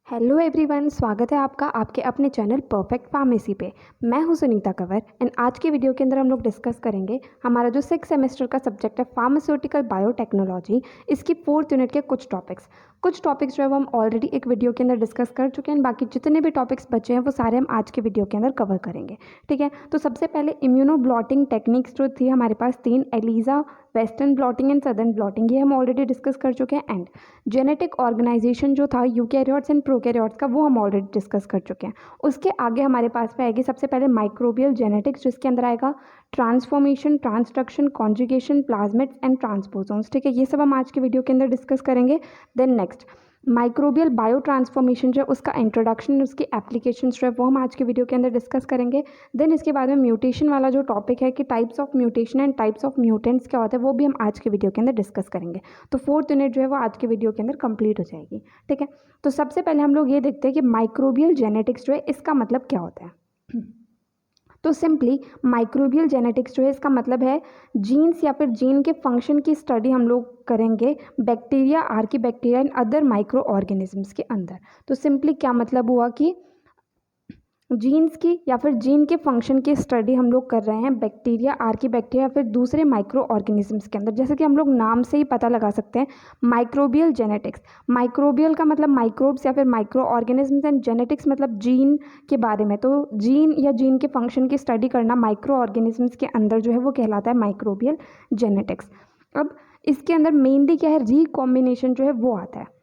Hello everyone, स्वागत है आपका आपके अपने चैनल परफेक्ट फार्मेसी पे। मैं हूं सुनीता कंवर एंड आज के वीडियो के अंदर हम लोग डिस्कस करेंगे हमारा जो 6 सेमेस्टर का सब्जेक्ट है फार्मास्यूटिकल बायोटेक्नोलॉजी, इसकी 4th यूनिट के कुछ टॉपिक्स जो है वो हम ऑलरेडी एक वीडियो के अंदर डिस्कस कर चुके हैं। बाकी जितने भी टॉपिक्स बचे हैं वो सारे हम आज के वीडियो के अंदर कवर करेंगे। ठीक है, तो सबसे पहले इम्यूनो ब्लॉटिंग टेक्निक्स जो थी हमारे पास 3, ELISA, western blotting and southern blotting, ये हम ऑलरेडी डिस्कस कर चुके हैं। एंड जेनेटिक ऑर्गेनाइजेशन जो था यूकैरियोट्स एंड प्रोकैरियोट्स का, वो हम ऑलरेडी डिस्कस कर चुके हैं। उसके आगे हमारे पास में आएगी सबसे पहले माइक्रोबियल जेनेटिक्स, जिसके अंदर आएगा transformation, transduction, conjugation, plasmids and transposons. ठीक है, ये सब हम आज के वीडियो के अंदर डिस्कस करेंगे। Then next microbial bio transformation जो है उसका इंट्रोडक्शन, उसकी एप्लीकेशन जो है वो हम आज के वीडियो के अंदर डिस्कस करेंगे। देन इसके बाद में म्यूटेशन वाला जो टॉपिक है कि types of mutation and types of mutants क्या होता है, वो भी हम आज के वीडियो के अंदर डिस्कस करेंगे। तो 4th यूनिट जो है वो आज के वीडियो के अंदर कंप्लीट हो जाएगी। ठीक है, तो सबसे पहले हम लोग ये देखते हैं कि माइक्रोबियल जेनेटिक्स जो है इसका मतलब क्या होता है। तो सिंपली माइक्रोबियल जेनेटिक्स जो है इसका मतलब है जीन्स या फिर जीन के फंक्शन की स्टडी हम लोग करेंगे bacteria, archaebacteria and other micro organisms के अंदर। तो सिंपली क्या मतलब हुआ कि जीन्स की या फिर जीन के फंक्शन की स्टडी हम लोग कर रहे हैं बैक्टीरिया, आर्कीबैक्टीरिया या फिर दूसरे माइक्रो ऑर्गेनिजम्स के अंदर। जैसे कि हम लोग नाम से ही पता लगा सकते हैं, माइक्रोबियल जेनेटिक्स, माइक्रोबियल का मतलब माइक्रोब्स या फिर माइक्रो ऑर्गेनिजम्स एंड जेनेटिक्स मतलब जीन के बारे में। तो जीन या जीन के फंक्शन की स्टडी करना माइक्रो ऑर्गेनिजम्स के अंदर जो है वो कहलाता है माइक्रोबियल जेनेटिक्स। अब इसके अंदर मेनली क्या है, रिकॉम्बिनेशन जो है वो आता है।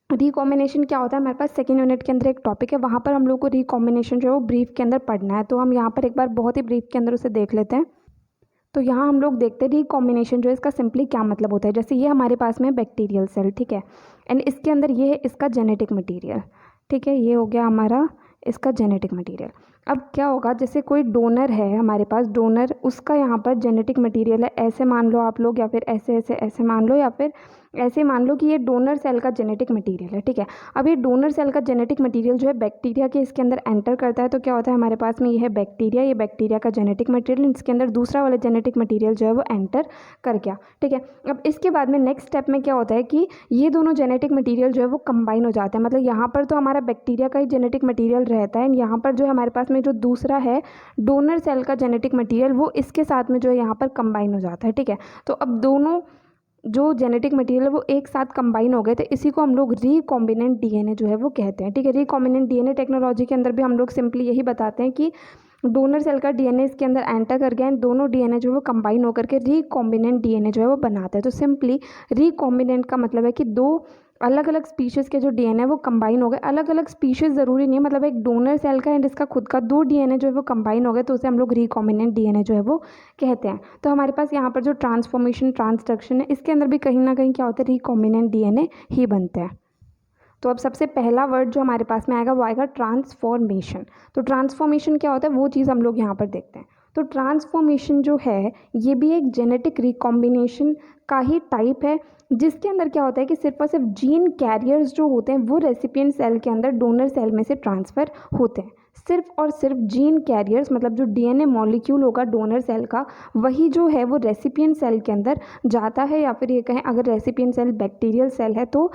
रिकॉम्बिनेशन क्या होता है, हमारे पास 2nd यूनिट के अंदर एक टॉपिक है, वहाँ पर हम लोग को रिकॉम्बिनेशन जो है वो ब्रीफ के अंदर पढ़ना है। तो हम यहाँ पर एक बार बहुत ही ब्रीफ के अंदर उसे देख लेते हैं। तो यहाँ हम लोग देखते हैं रिकॉम्बिनेशन जो है इसका सिंपली क्या मतलब होता है। जैसे ये हमारे पास में बैक्टीरियल सेल, ठीक है, एंड इसके अंदर ये है इसका जेनेटिक मटीरियल। ठीक है, ये हो गया हमारा इसका जेनेटिक मटीरियल। अब क्या होगा, जैसे कोई डोनर है हमारे पास, डोनर उसका यहाँ पर जेनेटिक मटीरियल है, ऐसे मान लो आप लोग, या फिर ऐसे ऐसे ऐसे मान लो, या फिर ऐसे मान लो कि ये डोनर सेल का जेनेटिक मटीरियल है। ठीक है, अब ये डोनर सेल का जेनेटिक मटीरियल जो है बैक्टीरिया के इसके अंदर एंटर करता है। तो क्या होता है, हमारे पास में ये है बैक्टीरिया, ये बैक्टीरिया का जेनेटिक मटीरियल, इसके अंदर दूसरा वाला जेनेटिक मटीरियल जो है वो एंटर कर गया। ठीक है, अब इसके बाद में नेक्स्ट स्टेप में क्या होता है कि ये दोनों जेनेटिक मटीरियल जो है वो कंबाइन हो जाते हैं। मतलब यहाँ पर तो हमारा बैक्टीरिया का ही जेनेटिक मटीरियल रहता है, एंड यहाँ पर जो है हमारे पास में जो दूसरा है डोनर सेल का जेनेटिक मटीरियल, वो इसके साथ में जो है यहाँ पर कंबाइन हो जाता है। ठीक है, तो अब दोनों जो जेनेटिक मटीरियल है वो एक साथ कंबाइन हो गए थे, इसी को हम लोग रिकॉम्बिनेंट डीएनए जो है वो कहते हैं। ठीक है, रिकॉम्बिनेंट डीएनए टेक्नोलॉजी के अंदर भी हम लोग सिंपली यही बताते हैं कि डोनर सेल का डीएनए इसके अंदर एंटर कर गया, दोनों डीएनए जो है वो कंबाइन होकर के रिकॉम्बिनेंट डीएनए जो है वो बनाते हैं। तो सिंपली रिकॉम्बिनेंट का मतलब है कि दो अलग अलग स्पीशीज़ के जो डीएनए वो कंबाइन हो गए। अलग अलग स्पीशीज़ ज़रूरी नहीं है, मतलब एक डोनर सेल का एंड इसका खुद का 2 डीएनए जो है वो कंबाइन हो गए, तो उसे हम लोग रिकॉम्बिनेंट डीएनए जो है वो कहते हैं। तो हमारे पास यहाँ पर जो ट्रांसफॉर्मेशन, ट्रांसडक्शन है, इसके अंदर भी कहीं ना कहीं क्या होता है, रिकॉम्बिनेंट डीएनए ही बनते हैं। तो अब सबसे पहला वर्ड जो हमारे पास में आएगा वो आएगा ट्रांसफॉर्मेशन। तो ट्रांसफॉर्मेशन क्या होता है वो चीज़ हम लोग यहाँ पर देखते हैं। तो ट्रांसफॉर्मेशन जो है ये भी एक जेनेटिक रिकॉम्बिनेशन का ही टाइप है, जिसके अंदर क्या होता है कि सिर्फ और सिर्फ जीन कैरियर्स जो होते हैं वो रेसिपिएंट सेल के अंदर डोनर सेल में से ट्रांसफ़र होते हैं। सिर्फ और सिर्फ जीन कैरियर्स मतलब जो डीएनए मॉलिक्यूल होगा डोनर सेल का, वही जो है वो रेसिपिएंट सेल के अंदर जाता है। या फिर ये कहें अगर रेसिपिएंट सेल बैक्टीरियल सेल है तो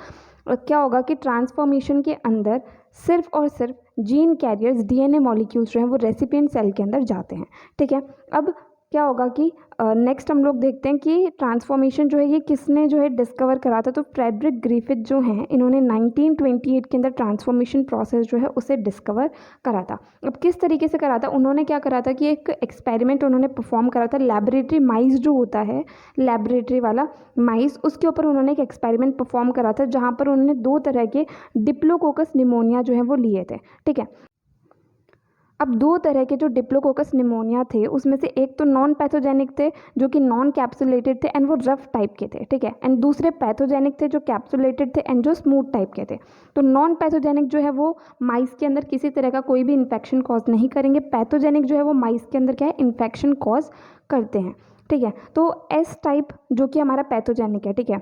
क्या होगा कि ट्रांसफॉर्मेशन के अंदर सिर्फ और सिर्फ जीन कैरियर्स, डीएनए मॉलिक्यूल्स जो हैं वो रेसिपिएंट सेल के अंदर जाते हैं। ठीक है, अब क्या होगा कि नेक्स्ट हम लोग देखते हैं कि ट्रांसफॉर्मेशन जो है ये किसने जो है डिस्कवर करा था। तो फ्रेडरिक ग्रिफिथ जो हैं, इन्होंने 1928 के अंदर ट्रांसफॉर्मेशन प्रोसेस जो है उसे डिस्कवर करा था। अब किस तरीके से करा था, उन्होंने क्या करा था कि एक एक्सपेरिमेंट उन्होंने परफॉर्म करा था। लैबोरेटरी माइस जो होता है, लैबोरेटरी वाला माइस, उसके ऊपर उन्होंने एक एक्सपेरिमेंट परफॉर्म करा था, जहाँ पर उन्होंने 2 तरह के डिप्लोकोकस निमोनिया जो है वो लिए थे। ठीक है, अब 2 तरह के जो डिप्लोकोकस निमोनिया थे उसमें से एक तो नॉन पैथोजेनिक थे जो कि नॉन कैप्सुलेटेड थे एंड वो रफ टाइप के थे। ठीक है, एंड दूसरे पैथोजेनिक थे जो कैप्सुलेटेड थे एंड जो स्मूथ टाइप के थे। तो नॉन पैथोजेनिक जो है वो माइस के अंदर किसी तरह का कोई भी इन्फेक्शन कॉज नहीं करेंगे, पैथोजेनिक जो है वो माइस के अंदर क्या है, इन्फेक्शन कॉज करते हैं। ठीक है, तो एस टाइप जो कि हमारा पैथोजेनिक है, ठीक है,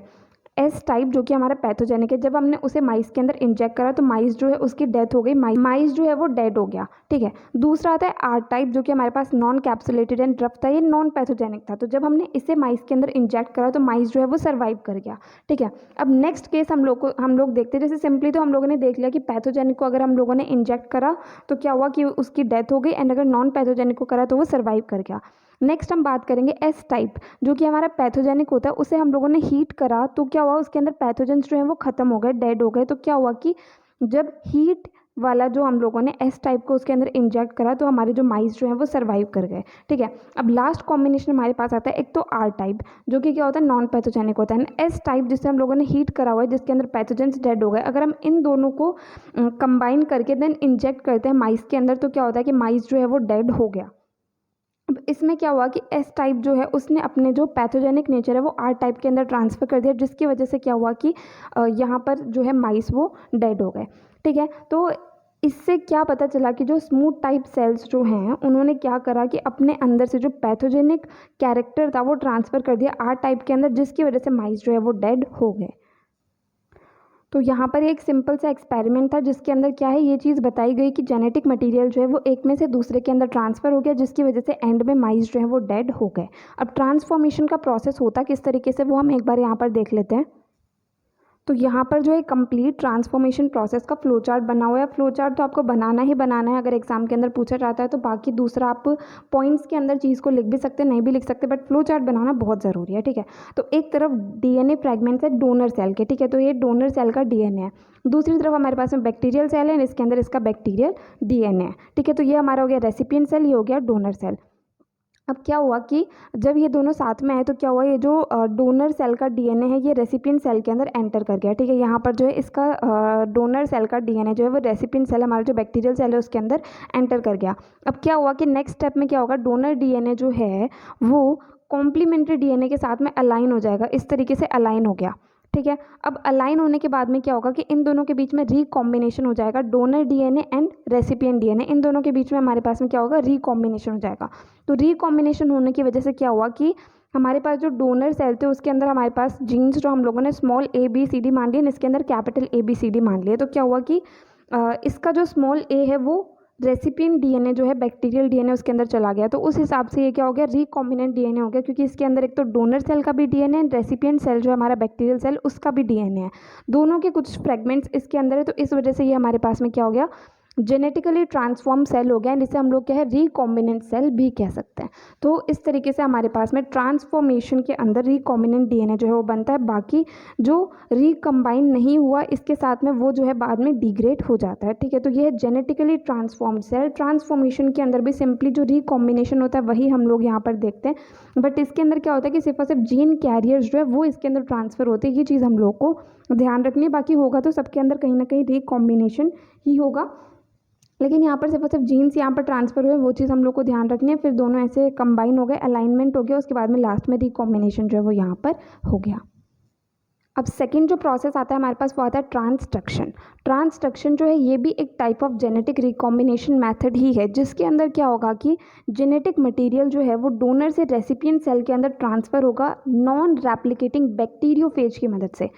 एस टाइप जो कि हमारा पैथोजेनिक है, जब हमने उसे माइस के अंदर इंजेक्ट करा तो माइस जो है उसकी डेथ हो गई, माइस जो है वो डेड हो गया। ठीक है, दूसरा आता है आर टाइप जो कि हमारे पास नॉन कैप्सुलेटेड एंड रफ था, ये नॉन पैथोजेनिक था, तो जब हमने इसे माइस के अंदर इंजेक्ट करा तो माइस जो है वो सर्वाइव कर गया। ठीक है, अब नेक्स्ट केस हम लोग देखते हैं। जैसे सिंपली तो हम लोगों ने देख लिया कि पैथोजेनिक को अगर हम लोगों ने इंजेक्ट करा तो क्या हुआ कि उसकी डेथ हो गई, एंड अगर नॉन पैथोजेनिक को करा तो वो सर्वाइव कर गया। नेक्स्ट हम बात करेंगे एस टाइप जो कि हमारा पैथोजेनिक होता है, उसे हम लोगों ने हीट करा तो क्या हुआ, उसके अंदर पैथोजेंस जो है वो खत्म हो गए, डेड हो गए। तो क्या हुआ कि जब हीट वाला जो हम लोगों ने एस टाइप को उसके अंदर इंजेक्ट करा तो हमारे जो माइस जो है वो सर्वाइव कर गए। ठीक है, अब लास्ट कॉम्बिनेशन हमारे पास आता है, एक तो आर टाइप जो कि क्या होता है, नॉन पैथोजेनिक होता है, एस टाइप जिससे हम लोगों ने हीट करा हुआ है जिसके अंदर पैथोजेंस डेड हो गए। अगर हम इन दोनों को कंबाइन करके देन इंजेक्ट करते हैं माइस के अंदर तो क्या होता है कि माइस जो है वो डेड हो गया। अब इसमें क्या हुआ कि एस टाइप जो है उसने अपने जो पैथोजेनिक नेचर है वो आर टाइप के अंदर ट्रांसफ़र कर दिया, जिसकी वजह से क्या हुआ कि यहाँ पर जो है माइस वो डेड हो गए। ठीक है, तो इससे क्या पता चला कि जो स्मूथ टाइप सेल्स जो हैं उन्होंने क्या करा कि अपने अंदर से जो पैथोजेनिक कैरेक्टर था वो ट्रांसफ़र कर दिया आर टाइप के अंदर, जिसकी वजह से माइस जो है वो डेड हो गए। तो यहाँ पर एक सिंपल सा एक्सपेरिमेंट था जिसके अंदर क्या है, ये चीज़ बताई गई कि जेनेटिक मटेरियल जो है वो एक में से दूसरे के अंदर ट्रांसफ़र हो गया, जिसकी वजह से एंड में माइस जो है वो डेड हो गए। अब ट्रांसफॉर्मेशन का प्रोसेस होता किस तरीके से वो हम एक बार यहाँ पर देख लेते हैं। तो यहाँ पर जो है कंप्लीट ट्रांसफॉर्मेशन प्रोसेस का फ्लो चार्ट बना हुआ है। फ्लो चार्ट तो आपको बनाना ही बनाना है, अगर एग्जाम के अंदर पूछा जाता है तो बाकी दूसरा आप पॉइंट्स के अंदर चीज़ को लिख भी सकते हैं, नहीं भी लिख सकते, बट फ्लो चार्ट बनाना बहुत ज़रूरी है। ठीक है, तो एक तरफ डीएनए फ्रैगमेंट्स है डोनर सेल के, ठीक है, तो ये डोनर सेल का डीएनए है। दूसरी तरफ हमारे पास में बैक्टीरियल सेल है, इसके अंदर इसका बैक्टीरियल डीएनए है। ठीक है, तो ये हमारा हो गया रेसिपिएंट सेल, ये हो गया डोनर सेल। अब क्या हुआ कि जब ये दोनों साथ में आए तो क्या हुआ, ये जो डोनर सेल का डीएनए है ये रेसिपिएंट सेल के अंदर एंटर कर गया। ठीक है, यहाँ पर जो है इसका डोनर सेल का डीएनए जो है वो रेसिपिएंट सेल, हमारा जो बैक्टीरियल सेल है उसके अंदर एंटर कर गया। अब क्या हुआ कि नेक्स्ट स्टेप में क्या होगा, डोनर डीएनए जो है वो कॉम्प्लीमेंट्री डीएनए के साथ में अलाइन हो जाएगा, इस तरीके से अलाइन हो गया। ठीक है, अब अलाइन होने के बाद में क्या होगा कि इन दोनों के बीच में रिकॉम्बिनेशन हो जाएगा, donor DNA and recipient DNA, इन दोनों के बीच में हमारे पास में क्या होगा, रिकॉम्बिनेशन हो जाएगा। तो रिकॉम्बिनेशन होने की वजह से क्या हुआ कि हमारे पास जो डोनर सेल थे उसके अंदर हमारे पास जीन्स जो हम लोगों ने small A B C D मान लिए, इसके अंदर capital A B C D मान लिए। तो क्या हुआ कि इसका जो स्मॉल ए है वो रेसिपिएंट डीएनए जो है बैक्टीरियल डीएनए उसके अंदर चला गया, तो उस हिसाब से ये क्या हो गया, रिकॉम्बिनेंट डीएनए हो गया, क्योंकि इसके अंदर एक तो डोनर सेल का भी डीएनए है, रेसिपिएंट सेल जो है हमारा बैक्टीरियल सेल उसका भी डीएनए है, दोनों के कुछ फ्रेगमेंट्स इसके अंदर है, तो इस वजह से ये हमारे पास में क्या हो गया, जेनेटिकली ट्रांसफॉर्म सेल हो गया, जिसे हम लोग क्या है रिकॉम्बिनेंट सेल भी कह सकते हैं। तो इस तरीके से हमारे पास में ट्रांसफॉर्मेशन के अंदर रिकॉम्बिनेंट डीएनए जो है वो बनता है, बाकी जो रिकम्बाइन नहीं हुआ इसके साथ में वो जो है बाद में डिग्रेड हो जाता है। ठीक है, तो ये है जेनेटिकली ट्रांसफॉर्म्ड सेल। ट्रांसफॉर्मेशन के अंदर भी सिंपली जो रिकॉम्बिनेशन होता है वही हम लोग यहाँ पर देखते हैं, बट इसके अंदर क्या होता है कि सिर्फ और सिर्फ जीन कैरियर्स जो है वो इसके अंदर ट्रांसफ़र होते हैं, ये चीज़ हम लोग को ध्यान रखनी है। बाकी होगा तो सबके अंदर कहीं ना कहीं रिकॉम्बिनेशन ही होगा, लेकिन यहाँ पर सिर्फ और सिर्फ जीन्स यहाँ पर ट्रांसफ़र हुए वो चीज़ हम लोग को ध्यान रखनी है। फिर दोनों ऐसे कंबाइन हो गए, अलाइनमेंट हो गया, उसके बाद में लास्ट में रिकॉम्बिनेशन जो है वो यहाँ पर हो गया। अब सेकंड जो प्रोसेस आता है हमारे पास वो आता है ट्रांसडक्शन। ट्रांसडक्शन जो है ये भी एक type of genetic recombination method ही है, जिसके अंदर क्या होगा कि जेनेटिक मटेरियल जो है वो डोनर से रेसिपिएंट सेल के अंदर ट्रांसफ़र होगा नॉन रेप्लिकेटिंग बैक्टीरियोफेज की मदद से।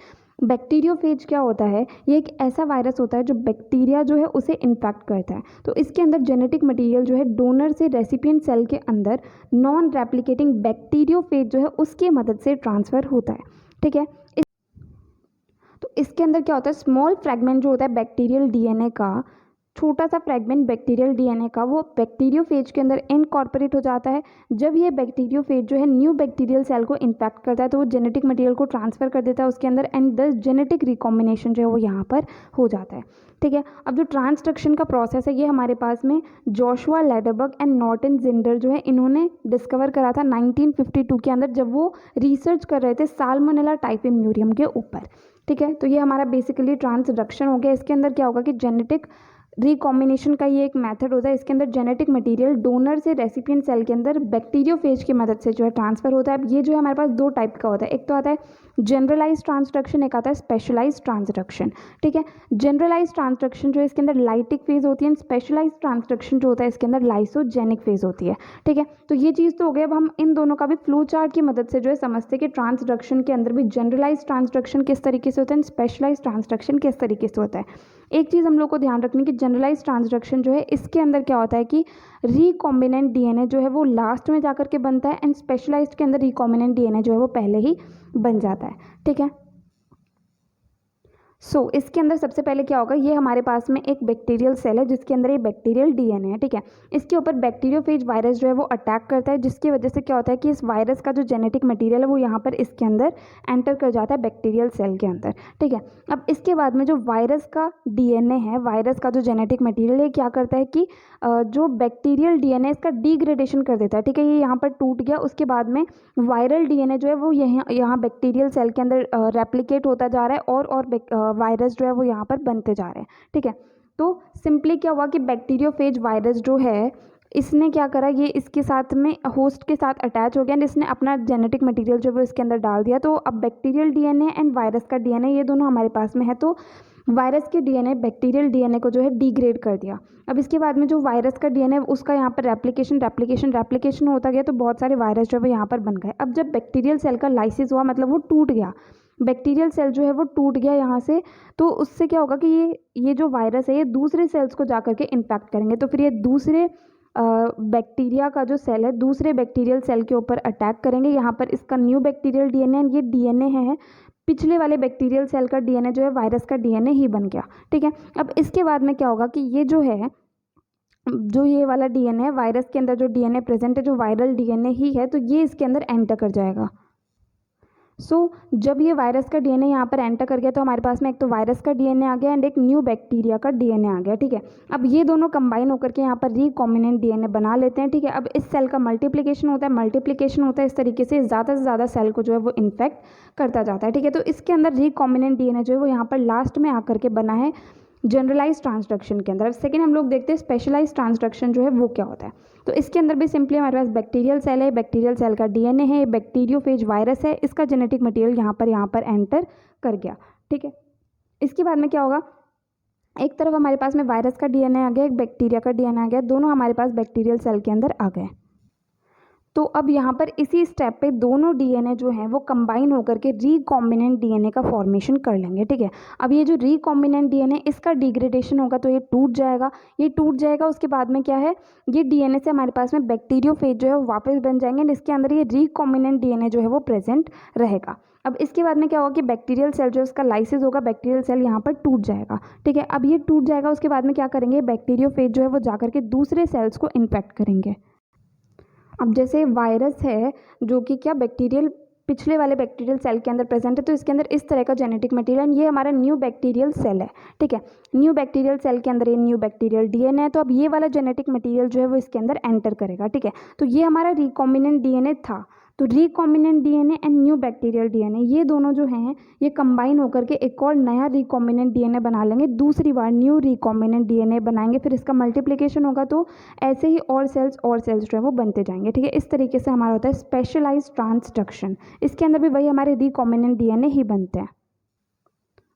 बैक्टीरियोफेज क्या होता है, ये एक ऐसा वायरस होता है जो बैक्टीरिया जो है उसे इन्फेक्ट करता है। तो इसके अंदर जेनेटिक मटेरियल जो है डोनर से रेसिपिएंट सेल के अंदर नॉन रेप्लिकेटिंग बैक्टीरियोफेज जो है उसकी मदद से ट्रांसफ़र होता है। ठीक है, तो इसके अंदर क्या होता है, स्मॉल फ्रैगमेंट जो होता है बैक्टीरियल डीएनए का, छोटा सा फ्रैगमेंट बैक्टीरियल डीएनए का, वो बैक्टीरियोफेज के अंदर इनकॉर्पोरेट हो जाता है। जब ये बैक्टीरियोफेज जो है न्यू बैक्टीरियल सेल को इन्फेक्ट करता है तो वो जेनेटिक मटेरियल को ट्रांसफ़र कर देता है उसके अंदर, एंड द जेनेटिक रिकॉम्बिनेशन जो है वो यहाँ पर हो जाता है। ठीक है, अब जो ट्रांसडक्शन का प्रोसेस है ये हमारे पास में जोशुआ लैडरबर्ग एंड नॉर्टन जिंडर जो है इन्होंने डिस्कवर करा था 1952 के अंदर, जब वो रिसर्च कर रहे थे साल्मोनेला टाइफी म्यूरियम के ऊपर। ठीक है, तो ये हमारा बेसिकली ट्रांसडक्शन हो गया। इसके अंदर क्या होगा कि जेनेटिक रिकॉम्बिनेशन का ये एक मेथड होता है। इसके अंदर जेनेटिक मटेरियल डोनर से रेसिपिएंट सेल के अंदर बैक्टीरियोफेज की मदद से जो है ट्रांसफ़र होता है। अब ये जो है हमारे पास दो टाइप का होता है, एक तो आता है जनरलाइज ट्रांसडक्शन, एक आता है स्पेशलाइज ट्रांसडक्शन। ठीक है, जनरलाइज ट्रांसडक्शन जो है इसके अंदर लाइटिक फेज होती है, स्पेशलाइज ट्रांसडक्शन जो होता है इसके अंदर लाइसोजेनिक फेज होती है। ठीक है, तो ये चीज़ तो हो गई। अब हम इन दोनों का भी फ्लो चार्ट की मदद से जो है समझते हैं कि ट्रांसडक्शन के अंदर भी जनरलाइज ट्रांसडक्शन किस तरीके से होता है, स्पेशलाइज ट्रांसडक्शन किस तरीके से होता है। एक चीज़ हम लोग को ध्यान रखनी कि जनरलाइज ट्रांसडक्शन जो है इसके अंदर क्या होता है कि रिकॉम्बिनेंट डीएनए जो है वो लास्ट में जाकर के बनता है, एंड स्पेशलाइज्ड के अंदर रिकॉम्बिनेंट डीएनए जो है वो पहले ही बन जाता है। ठीक है, इसके अंदर सबसे पहले क्या होगा, ये हमारे पास में एक बैक्टीरियल सेल है जिसके अंदर ये बैक्टीरियल डीएनए है। ठीक है, इसके ऊपर बैक्टीरियोफेज वायरस जो है वो अटैक करता है, जिसकी वजह से क्या होता है कि इस वायरस का जो जेनेटिक मटेरियल है वो यहाँ पर इसके अंदर एंटर कर जाता है बैक्टीरियल सेल के अंदर। ठीक है, अब इसके बाद में जो वायरस का डीएनए है, वायरस का जो जेनेटिक मटीरियल है क्या करता है कि जो बैक्टीरियल डीएनए इसका डिग्रेडेशन कर देता है। ठीक है, ये यहाँ पर टूट गया, उसके बाद में वायरल डीएनए जो है वो यहाँ बैक्टीरियल सेल के अंदर रेप्लिकेट होता जा रहा है और वायरस जो है वो यहाँ पर बनते जा रहे हैं। ठीक है, तो सिंपली क्या हुआ कि बैक्टीरियोफेज वायरस जो है इसने क्या करा, ये इसके साथ में होस्ट के साथ अटैच हो गया एंड इसने अपना जेनेटिक मटेरियल जो है वो इसके अंदर डाल दिया। तो अब बैक्टीरियल डीएनए एंड वायरस का डीएनए ये दोनों हमारे पास में है, तो वायरस के डीएनए बैक्टीरियल डीएनए को जो है डिग्रेड कर दिया। अब इसके बाद में जो वायरस का डीएनए उसका यहाँ पर रेप्लिकेशन होता गया, तो बहुत सारे वायरस जो है वो यहाँ पर बन गए। अब जब बैक्टीरियल सेल का लाइसिस हुआ, मतलब वो टूट गया, बैक्टीरियल सेल जो है वो टूट गया यहाँ से, तो उससे क्या होगा कि ये जो वायरस है ये दूसरे सेल्स को जा करके इम्पैक्ट करेंगे। तो फिर ये दूसरे बैक्टीरिया का जो सेल है दूसरे बैक्टीरियल सेल के ऊपर अटैक करेंगे। यहाँ पर इसका न्यू बैक्टीरियल डीएनए, ये डीएनए है पिछले वाले बैक्टीरियल सेल का डीएनए जो है वायरस का डीएनए ही बन गया। ठीक है, अब इसके बाद में क्या होगा कि ये जो है, जो ये वाला डीएनए है, वायरस के अंदर जो डीएनए प्रेजेंट है जो वायरल डीएनए ही है, तो ये इसके अंदर एंटर कर जाएगा। जब ये वायरस का डीएनए यहाँ पर एंटर कर गया तो हमारे पास में एक तो वायरस का डीएनए आ गया एंड एक न्यू बैक्टीरिया का डीएनए आ गया। ठीक है, अब ये दोनों कंबाइन होकर के यहाँ पर रिकॉम्बिनेंट डीएनए बना लेते हैं। ठीक है, अब इस सेल का मल्टीप्लिकेशन होता है इस तरीके से ज़्यादा से ज़्यादा सेल को जो है वो इन्फेक्ट करता जाता है। ठीक है, तो इसके अंदर रिकॉम्बिनेंट डीएनए जो है वो यहाँ पर लास्ट में आकर के बना है जनरलाइज ट्रांसडक्शन के अंदर। अब सेकेंड हम लोग देखते हैं स्पेशलाइज ट्रांसडक्शन जो है वो क्या होता है। तो इसके अंदर भी सिंपली हमारे पास बैक्टीरियल सेल है, बैक्टीरियल सेल का डीएनए है, बैक्टीरियोफेज वायरस है, इसका जेनेटिक मटेरियल यहाँ पर एंटर कर गया। ठीक है, इसके बाद में क्या होगा, एक तरफ हमारे पास में वायरस का डीएनए आ गया, एक बैक्टीरिया का डीएनए आ गया, दोनों हमारे पास बैक्टीरियल सेल के अंदर आ गए। तो अब यहाँ पर इसी स्टेप पे दोनों डीएनए जो हैं वो कंबाइन होकर के रिकॉम्बिनेंट डीएनए का फॉर्मेशन कर लेंगे। ठीक है, अब ये जो रिकॉम्बिनेंट डीएनए इसका डिग्रेडेशन होगा तो ये टूट जाएगा। उसके बाद में क्या है, ये डीएनए से हमारे पास में बैक्टीरियोफेज जो है वो वापस बन जाएंगे, इसके अंदर ये रिकॉम्बिनेंट डीएनए जो है वो प्रेजेंट रहेगा। अब इसके बाद में क्या होगा कि बैक्टीरियल सेल जो है उसका लाइसिस होगा, बैक्टीरियल सेल यहाँ पर टूट जाएगा। ठीक है, अब ये टूट जाएगा, उसके बाद में क्या करेंगे, बैक्टीरियोफेज जो है वो जाकर के दूसरे सेल्स को इन्फेक्ट करेंगे। अब जैसे वायरस है जो कि क्या बैक्टीरियल पिछले वाले बैक्टीरियल सेल के अंदर प्रेजेंट है, तो इसके अंदर इस तरह का जेनेटिक मटेरियल, ये हमारा न्यू बैक्टीरियल सेल है। ठीक है, न्यू बैक्टीरियल सेल के अंदर ये न्यू बैक्टीरियल डीएनए है, तो अब ये वाला जेनेटिक मटेरियल जो है वो इसके अंदर एंटर करेगा। ठीक है, तो ये हमारा रिकॉम्बिनेंट डीएनए था, तो recombinant DNA and new bacterial DNA ये दोनों जो हैं ये कंबाइन होकर के एक और नया रिकॉम्बिनेंट डीएनए बना लेंगे, दूसरी बार न्यू रिकॉम्बिनेंट डीएनए बनाएंगे, फिर इसका मल्टीप्लिकेशन होगा, तो ऐसे ही और सेल्स जो है वो बनते जाएंगे। ठीक है, इस तरीके से हमारा होता है स्पेशलाइज्ड ट्रांसडक्शन, इसके अंदर भी वही हमारे रिकॉम्बिनेंट डीएनए ही बनते हैं।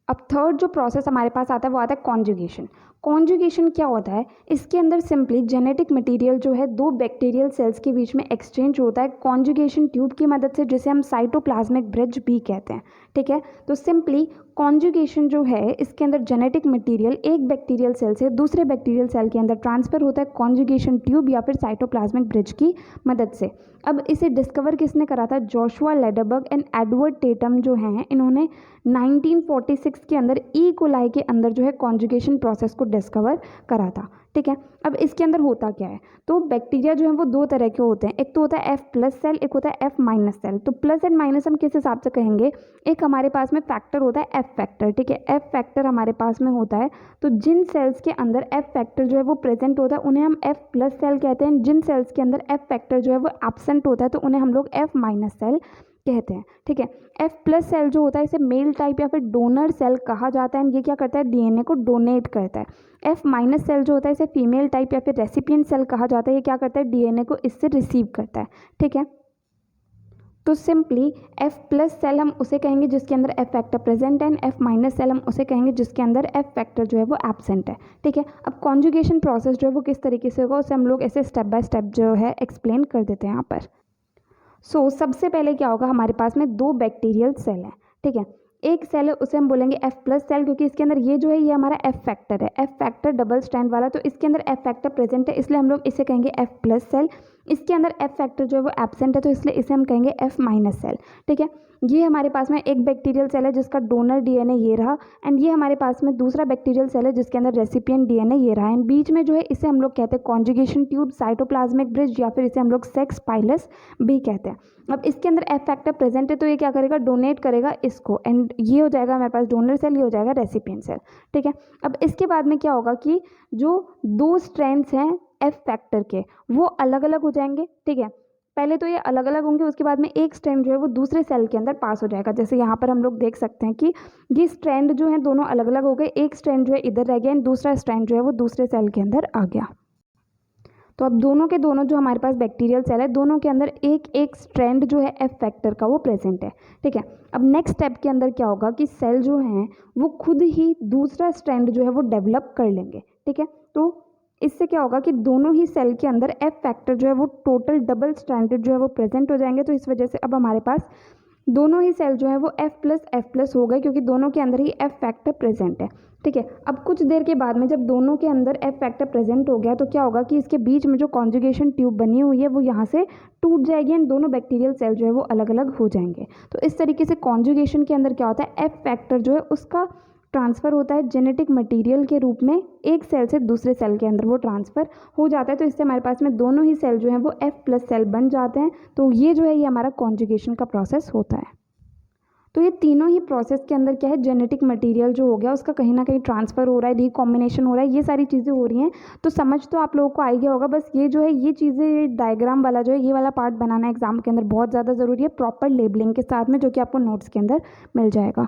अब थर्ड जो प्रोसेस हमारे पास आता है वो आता है कॉन्जुगेशन। कॉन्जुगेशन क्या होता है, इसके अंदर सिंपली जेनेटिक मटेरियल जो है दो बैक्टीरियल सेल्स के बीच में एक्सचेंज होता है कॉन्जुगेशन ट्यूब की मदद से, जिसे हम साइटोप्लाज्मिक ब्रिज भी कहते हैं। ठीक है, तो सिंपली कॉन्जुगेशन जो है इसके अंदर जेनेटिक मटेरियल एक बैक्टीरियल सेल से दूसरे बैक्टीरियल सेल के अंदर ट्रांसफ़र होता है कॉन्जुगेशन ट्यूब या फिर साइटोप्लाज्मिक ब्रिज की मदद से। अब इसे डिस्कवर किसने करा था, Joshua Lederberg and Edward Tetam जो हैं इन्होंने 1946 के अंदर ई कोलाई के अंदर जो है कॉन्जुगेशन प्रोसेस को डिस्कवर करा था। ठीक है, अब इसके अंदर होता क्या है, तो बैक्टीरिया जो है वो दो तरह के होते हैं, एक तो होता है F+ सेल, एक होता है F- सेल। तो प्लस एंड माइनस हम किस हिसाब से कहेंगे, एक हमारे पास में फैक्टर होता है F फैक्टर। ठीक है, F फैक्टर हमारे पास में होता है, तो जिन सेल्स के अंदर F फैक्टर जो है वो प्रेजेंट होता है उन्हें हम F+ सेल कहते हैं, जिन सेल्स के अंदर F फैक्टर जो है वो एब्सेंट होता है तो उन्हें हम लोग F- सेल कहते हैं। ठीक है, एफ प्लस सेल जो होता है इसे मेल टाइप या फिर डोनर सेल कहा जाता है। ये क्या करता है, डीएनए को डोनेट करता है। एफ माइनस सेल जो होता है इसे फीमेल टाइप या फिर रेसिपिएंट सेल कहा जाता है। ये क्या करता है, डीएनए को इससे रिसीव करता है। ठीक है, तो सिंपली एफ प्लस सेल हम उसे कहेंगे जिसके अंदर एफ फैक्टर प्रेजेंट है, एफ माइनस सेल हम उसे कहेंगे जिसके अंदर एफ फैक्टर जो है वो एब्सेंट है। ठीक है, अब कॉन्जुगेशन प्रोसेस जो है वो किस तरीके से होगा उसे हम लोग ऐसे स्टेप बाय स्टेप जो है एक्सप्लेन कर देते हैं यहाँ पर। सबसे पहले क्या होगा, हमारे पास में 2 बैक्टीरियल सेल हैं। ठीक है, एक सेल है उसे हम बोलेंगे एफ प्लस सेल, क्योंकि इसके अंदर ये जो है ये हमारा एफ फैक्टर है, एफ फैक्टर डबल स्ट्रैंड वाला, तो इसके अंदर एफ फैक्टर प्रेजेंट है इसलिए हम लोग इसे कहेंगे एफ प्लस सेल। इसके अंदर एफ फैक्टर जो है वो एब्सेंट है तो इसलिए इसे हम कहेंगे एफ माइनस सेल। ठीक है, ये हमारे पास में एक बैक्टीरियल सेल है जिसका डोनर डीएनए ये रहा, एंड ये हमारे पास में दूसरा बैक्टीरियल सेल है जिसके अंदर रेसिपिएंट डीएनए ये रहा, एंड बीच में जो है इसे हम लोग कहते हैं कॉन्जुगेशन ट्यूब, साइटोप्लाज्मिक ब्रिज, या फिर इसे हम लोग सेक्स पाइलस भी कहते हैं। अब इसके अंदर एफ फैक्टर प्रेजेंट है तो ये क्या करेगा, डोनेट करेगा इसको, एंड ये हो जाएगा हमारे पास डोनर सेल, ये हो जाएगा रेसिपिएंट सेल। ठीक है, अब इसके बाद में क्या होगा कि जो 2 स्ट्रैंड्स हैं एफ फैक्टर के वो अलग अलग हो जाएंगे। ठीक है, पहले तो ये अलग अलग होंगे, उसके बाद में एक स्ट्रैंड जो है वो दूसरे सेल के अंदर पास हो जाएगा। जैसे यहाँ पर हम लोग देख सकते हैं कि ये स्ट्रैंड जो है दोनों अलग अलग हो गए, एक स्ट्रैंड जो है इधर रह गया एंड दूसरा स्ट्रैंड जो है वो दूसरे सेल के अंदर आ गया। तो अब दोनों के दोनों जो हमारे पास बैक्टीरियल सेल है दोनों के अंदर एक एक स्ट्रैंड जो है एफ फैक्टर का वो प्रेजेंट है। ठीक है, अब नेक्स्ट स्टेप के अंदर क्या होगा कि सेल जो हैं वो खुद ही दूसरा स्ट्रैंड जो है वो डेवलप कर लेंगे। ठीक है, तो इससे क्या होगा कि दोनों ही सेल के अंदर एफ फैक्टर जो है वो टोटल डबल स्ट्रैंडेड जो है वो प्रेजेंट हो जाएंगे। तो इस वजह से अब हमारे पास दोनों ही सेल जो है वो एफ प्लस हो गए, क्योंकि दोनों के अंदर ही एफ फैक्टर प्रेजेंट है। ठीक है, अब कुछ देर के बाद में जब दोनों के अंदर एफ फैक्टर प्रेजेंट हो गया तो क्या होगा कि इसके बीच में जो कॉन्जुगेशन ट्यूब बनी हुई है वो यहाँ से टूट जाएगी एंड दोनों बैक्टीरियल सेल जो है वो अलग अलग हो जाएंगे। तो इस तरीके से कॉन्जुगेशन के अंदर क्या होता है, एफ फैक्टर जो है उसका ट्रांसफ़र होता है जेनेटिक मटेरियल के रूप में, एक सेल से दूसरे सेल के अंदर वो ट्रांसफ़र हो जाता है। तो इससे हमारे पास में दोनों ही सेल जो हैं वो एफ प्लस सेल बन जाते हैं। तो ये जो है ये हमारा कॉन्जुगेशन का प्रोसेस होता है। तो ये तीनों ही प्रोसेस के अंदर क्या है, जेनेटिक मटेरियल जो हो गया उसका कहीं ना कहीं ट्रांसफ़र हो रहा है, रिकॉम्बिनेशन हो रहा है, ये सारी चीज़ें हो रही हैं। तो समझ तो आप लोगों को आ गया होगा, बस ये जो है ये चीज़ें, ये डायग्राम वाला जो है ये वाला पार्ट बनाना एग्जाम के अंदर बहुत ज़्यादा ज़रूरी है, प्रॉपर लेबलिंग के साथ में, जो कि आपको नोट्स के अंदर मिल जाएगा।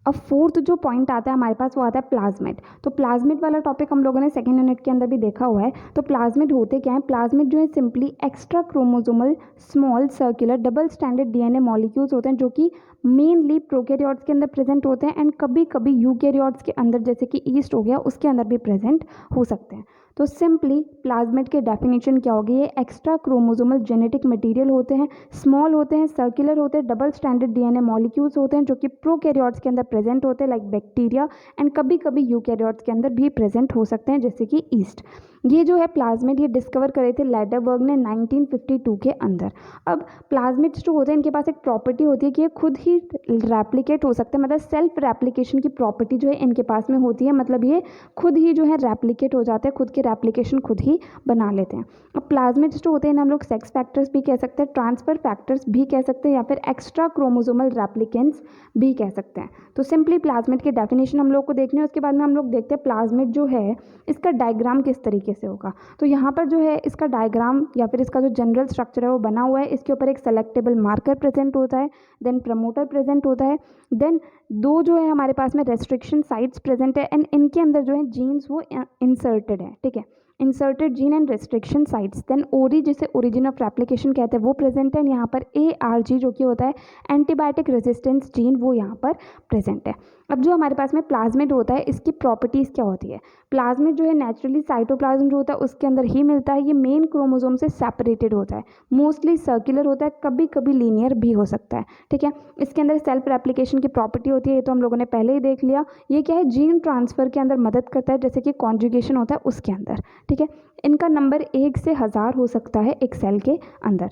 अब फोर्थ जो पॉइंट आता है हमारे पास वो आता है प्लाज्मिड। तो प्लाज्मिड वाला टॉपिक हम लोगों ने सेकेंड यूनिट के अंदर भी देखा हुआ है। तो प्लाज्मिड होते क्या है, प्लाज्मिड जो है simply extra chromosomal small circular double standard DNA molecules होते हैं जो कि मेनली प्रोकैरियोट्स के अंदर प्रेजेंट होते हैं एंड कभी कभी यूकैरियोट्स के अंदर, जैसे कि ईस्ट हो गया, उसके अंदर भी प्रेजेंट हो सकते हैं। तो सिंपली प्लाज्मिड के डेफिनेशन क्या होगी, ये एक्स्ट्रा क्रोमोसोमल जेनेटिक मटेरियल होते हैं, स्मॉल होते हैं, सर्कुलर होते हैं, डबल स्टैंडर्ड डीएनए मॉलिक्यूल्स होते हैं जो कि प्रोकैरियोट्स के अंदर प्रेजेंट होते हैं लाइक बैक्टीरिया, एंड कभी कभी यूकैरियोट्स के अंदर भी प्रेजेंट हो सकते हैं जैसे कि ईस्ट। ये जो है प्लाज्मिड ये डिस्कवर करे थे लैडरबर्ग ने 1952 के अंदर। अब प्लाज्मिड्स जो होते हैं इनके पास एक प्रॉपर्टी होती है कि ये खुद ही रेप्लिकेट हो सकते हैं, मतलब सेल्फ रेप्लिकेशन की प्रॉपर्टी जो है इनके पास में होती है, मतलब ये खुद ही जो है रेप्लिकेट हो जाते हैं, खुद के रेप्लिकेशन खुद ही बना लेते हैं। अब प्लाज्मिड्स जो होते हैं हम लोग सेक्स फैक्टर्स भी कह सकते हैं, ट्रांसफर फैक्टर्स भी कह सकते हैं, या फिर एक्स्ट्रा क्रोमोसोमल रेप्लिकेंट्स भी कह सकते हैं। तो सिंपली प्लाज्मिड की डेफिनेशन हम लोग को देखनी है, उसके बाद में हम लोग देखते हैं प्लाज्मिड जो है इसका डायग्राम किस तरीके से होगा। तो यहाँ पर जो है इसका डायग्राम या फिर इसका जो जनरल स्ट्रक्चर है वो बना हुआ है। इसके ऊपर एक सेलेक्टेबल मार्कर प्रेजेंट होता है, देन प्रमोटर प्रेजेंट होता है, देन 2 जो है हमारे पास में रेस्ट्रिक्शन साइट्स प्रेजेंट है एंड इनके अंदर जो है जीन्स वो इंसर्टेड है। ठीक है, inserted gene and restriction sites, then ori जिसे ओरिजिन ऑफ रेप्लिकेशन कहते हैं वो प्रेजेंट है। यहाँ पर ARG जो कि होता है एंटीबायोटिक रेजिस्टेंस जीन, वो यहाँ पर प्रेजेंट है। अब जो हमारे पास में प्लाज्मिड होता है इसकी प्रॉपर्टीज़ क्या होती है, प्लाज्मिड जो है नेचुरली साइटोप्लाज्म जो होता है उसके अंदर ही मिलता है, ये मेन क्रोमोसोम से सेपरेटेड होता है, मोस्टली सर्कुलर होता है, कभी कभी लीनियर भी हो सकता है। ठीक है, इसके अंदर सेल्फ रेप्लिकेशन की प्रॉपर्टी होती है, ये तो हम लोगों ने पहले ही देख लिया। ये क्या है, जीन ट्रांसफ़र के अंदर मदद करता है, जैसे कि कॉन्जुगेशन होता है उसके अंदर। ठीक है, इनका नंबर 1 से 1000 हो सकता है एक सेल के अंदर।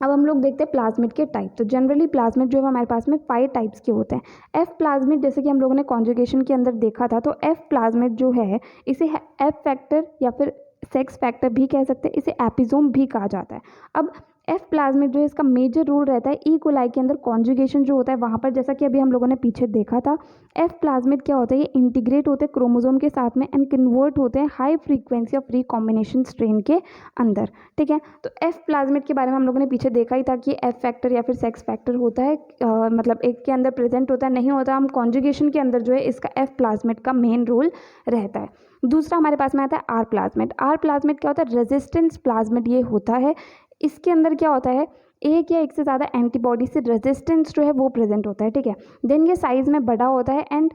अब हम लोग देखते हैं प्लाज्मिड के टाइप। तो जनरली प्लाज्मिड जो है हमारे पास में 5 टाइप्स के होते हैं। एफ प्लाज्मिड जैसे कि हम लोगों ने कॉन्जुगेशन के अंदर देखा था, तो एफ प्लाज्मिड जो है इसे एफ फैक्टर या फिर सेक्स फैक्टर भी कह सकते हैं, इसे एपिसोम भी कहा जाता है। अब एफ प्लाज्मिड जो है इसका मेजर रोल रहता है ई कोलाई के अंदर कॉन्जुगेशन जो होता है वहाँ पर, जैसा कि अभी हम लोगों ने पीछे देखा था। एफ प्लाज्मिड क्या होता है, ये इंटीग्रेट होते हैं क्रोमोसोम के साथ में एंड कन्वर्ट होते हैं high frequency of recombination strain के अंदर, ठीक है। तो एफ प्लाज्मिड के बारे में हम लोगों ने पीछे देखा ही था कि एफ फैक्टर या फिर सेक्स फैक्टर होता है, मतलब एक के अंदर प्रेजेंट होता है, नहीं होता। हम कॉन्जुगेशन के अंदर जो है इसका एफ प्लाज्मिड का मेन रोल रहता है। दूसरा हमारे पास में आता है आर प्लाज्मिड। आर प्लाज्मिड क्या होता है, रेजिस्टेंस प्लाज्मिड ये होता है। इसके अंदर क्या होता है, एक या एक से ज़्यादा एंटीबॉडी से रेजिस्टेंस जो है वो प्रेजेंट होता है, ठीक है। देन ये साइज़ में बड़ा होता है एंड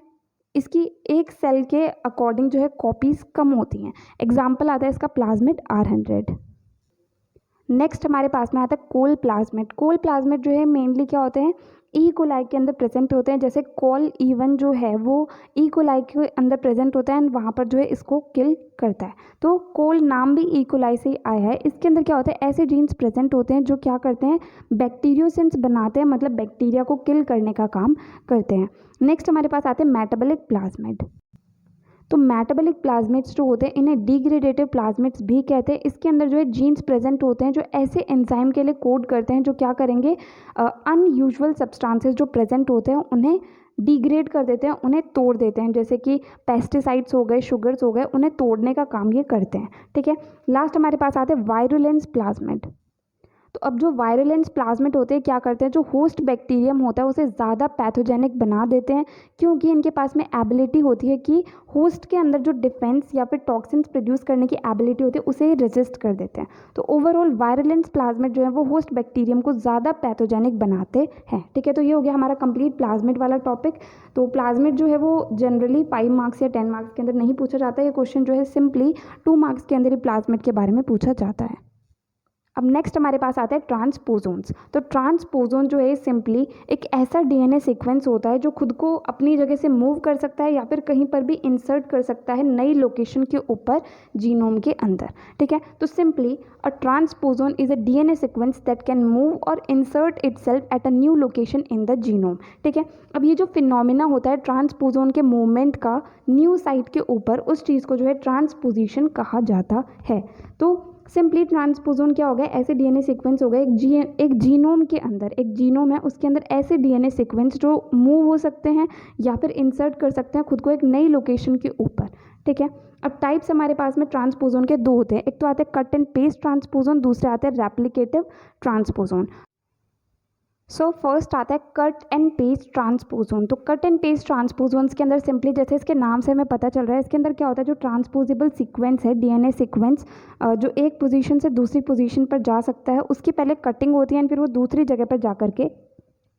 इसकी एक सेल के अकॉर्डिंग जो है कॉपीज़ कम होती हैं। एग्जाम्पल आता है इसका प्लाज्मिड R100। नेक्स्ट हमारे पास में आता है कोल प्लाज्मिड। कोल प्लाज्मिड जो है मेनली क्या होते हैं, ई कोलाई के अंदर प्रेजेंट होते हैं। जैसे कॉल E1 जो है वो ई कोलाई के अंदर प्रेजेंट होता है एंड वहाँ पर जो है इसको किल करता है। तो कोल नाम भी ई कोलाई से ही आया है। इसके अंदर क्या होता है, ऐसे जीन्स प्रेजेंट होते हैं जो क्या करते हैं, बैक्टीरियोसेंस बनाते हैं, मतलब बैक्टीरिया को किल करने का काम करते हैं। नेक्स्ट हमारे पास आते हैं मेटाबॉलिक प्लाज्मिड। तो मेटाबॉलिक प्लाज्मिड्स जो होते हैं इन्हें डिग्रेडेटिव प्लाज्मिड्स भी कहते हैं। इसके अंदर जो है जीन्स प्रेजेंट होते हैं जो ऐसे एंजाइम के लिए कोड करते हैं जो क्या करेंगे, अनयूजुअल सब्सटेंसेस जो प्रेजेंट होते हैं उन्हें डिग्रेड कर देते हैं, उन्हें तोड़ देते हैं। जैसे कि पेस्टिसाइड्स हो गए, शुगर्स हो गए, उन्हें तोड़ने का काम ये करते हैं, ठीक है। लास्ट हमारे पास आते हैं वायरुलेंस प्लाज्मिड। तो अब जो वायरुलेंस प्लाज्मिड होते हैं क्या करते हैं, जो होस्ट बैक्टीरियम होता है उसे ज़्यादा पैथोजेनिक बना देते हैं, क्योंकि इनके पास में एबिलिटी होती है कि होस्ट के अंदर जो डिफेंस या फिर टॉक्सिन्स प्रोड्यूस करने की एबिलिटी होती है उसे रेजिस्ट कर देते हैं। तो ओवरऑल वायरुलेंस प्लाज्मिड जो है वो होस्ट बैक्टीरियम को ज़्यादा पैथोजेनिक बनाते हैं, ठीक है। तो ये हो गया हमारा कंप्लीट प्लाज्मिड वाला टॉपिक। तो प्लाज्मिड जो है वो जनरली 5 मार्क्स या 10 मार्क्स के अंदर नहीं पूछा जाता है। ये क्वेश्चन जो है सिंपली 2 मार्क्स के अंदर ही प्लाज्मिड के बारे में पूछा जाता है। अब नेक्स्ट हमारे पास आता है ट्रांसपोजोन्स। तो ट्रांसपोजोन जो है सिंपली एक ऐसा डीएनए सीक्वेंस होता है जो खुद को अपनी जगह से मूव कर सकता है या फिर कहीं पर भी इंसर्ट कर सकता है नई लोकेशन के ऊपर जीनोम के अंदर, ठीक है। तो simply a transposon is a DNA sequence that can move और insert itself at a new location in the genome, ठीक है। अब ये जो फिनोमिना होता है ट्रांसपोजोन के मूवमेंट का न्यू साइट के ऊपर, उस चीज़ को जो है ट्रांसपोजिशन कहा जाता है। तो सिंपली ट्रांसपोजोन क्या हो गया, ऐसे डीएनए सीक्वेंस हो गए एक जीनोम के अंदर, एक जीनोम है उसके अंदर ऐसे डीएनए सीक्वेंस जो मूव हो सकते हैं या फिर इंसर्ट कर सकते हैं खुद को एक नई लोकेशन के ऊपर, ठीक है। अब टाइप्स हमारे पास में ट्रांसपोजोन के दो होते हैं, एक तो आते हैं कट एंड पेस्ट ट्रांसपोजोन, दूसरे आते हैं रेप्लिकेटिव ट्रांसपोजोन। सो फर्स्ट आता है कट एंड पेस्ट ट्रांसपोजोन। तो कट एंड पेस्ट ट्रांसपोजोन्स के अंदर सिंपली जैसे इसके नाम से हमें पता चल रहा है, इसके अंदर क्या होता है, जो ट्रांसपोजेबल सीक्वेंस है डीएनए सीक्वेंस जो एक पोजीशन से दूसरी पोजीशन पर जा सकता है, उसकी पहले कटिंग होती है एंड फिर वो दूसरी जगह पर जा करके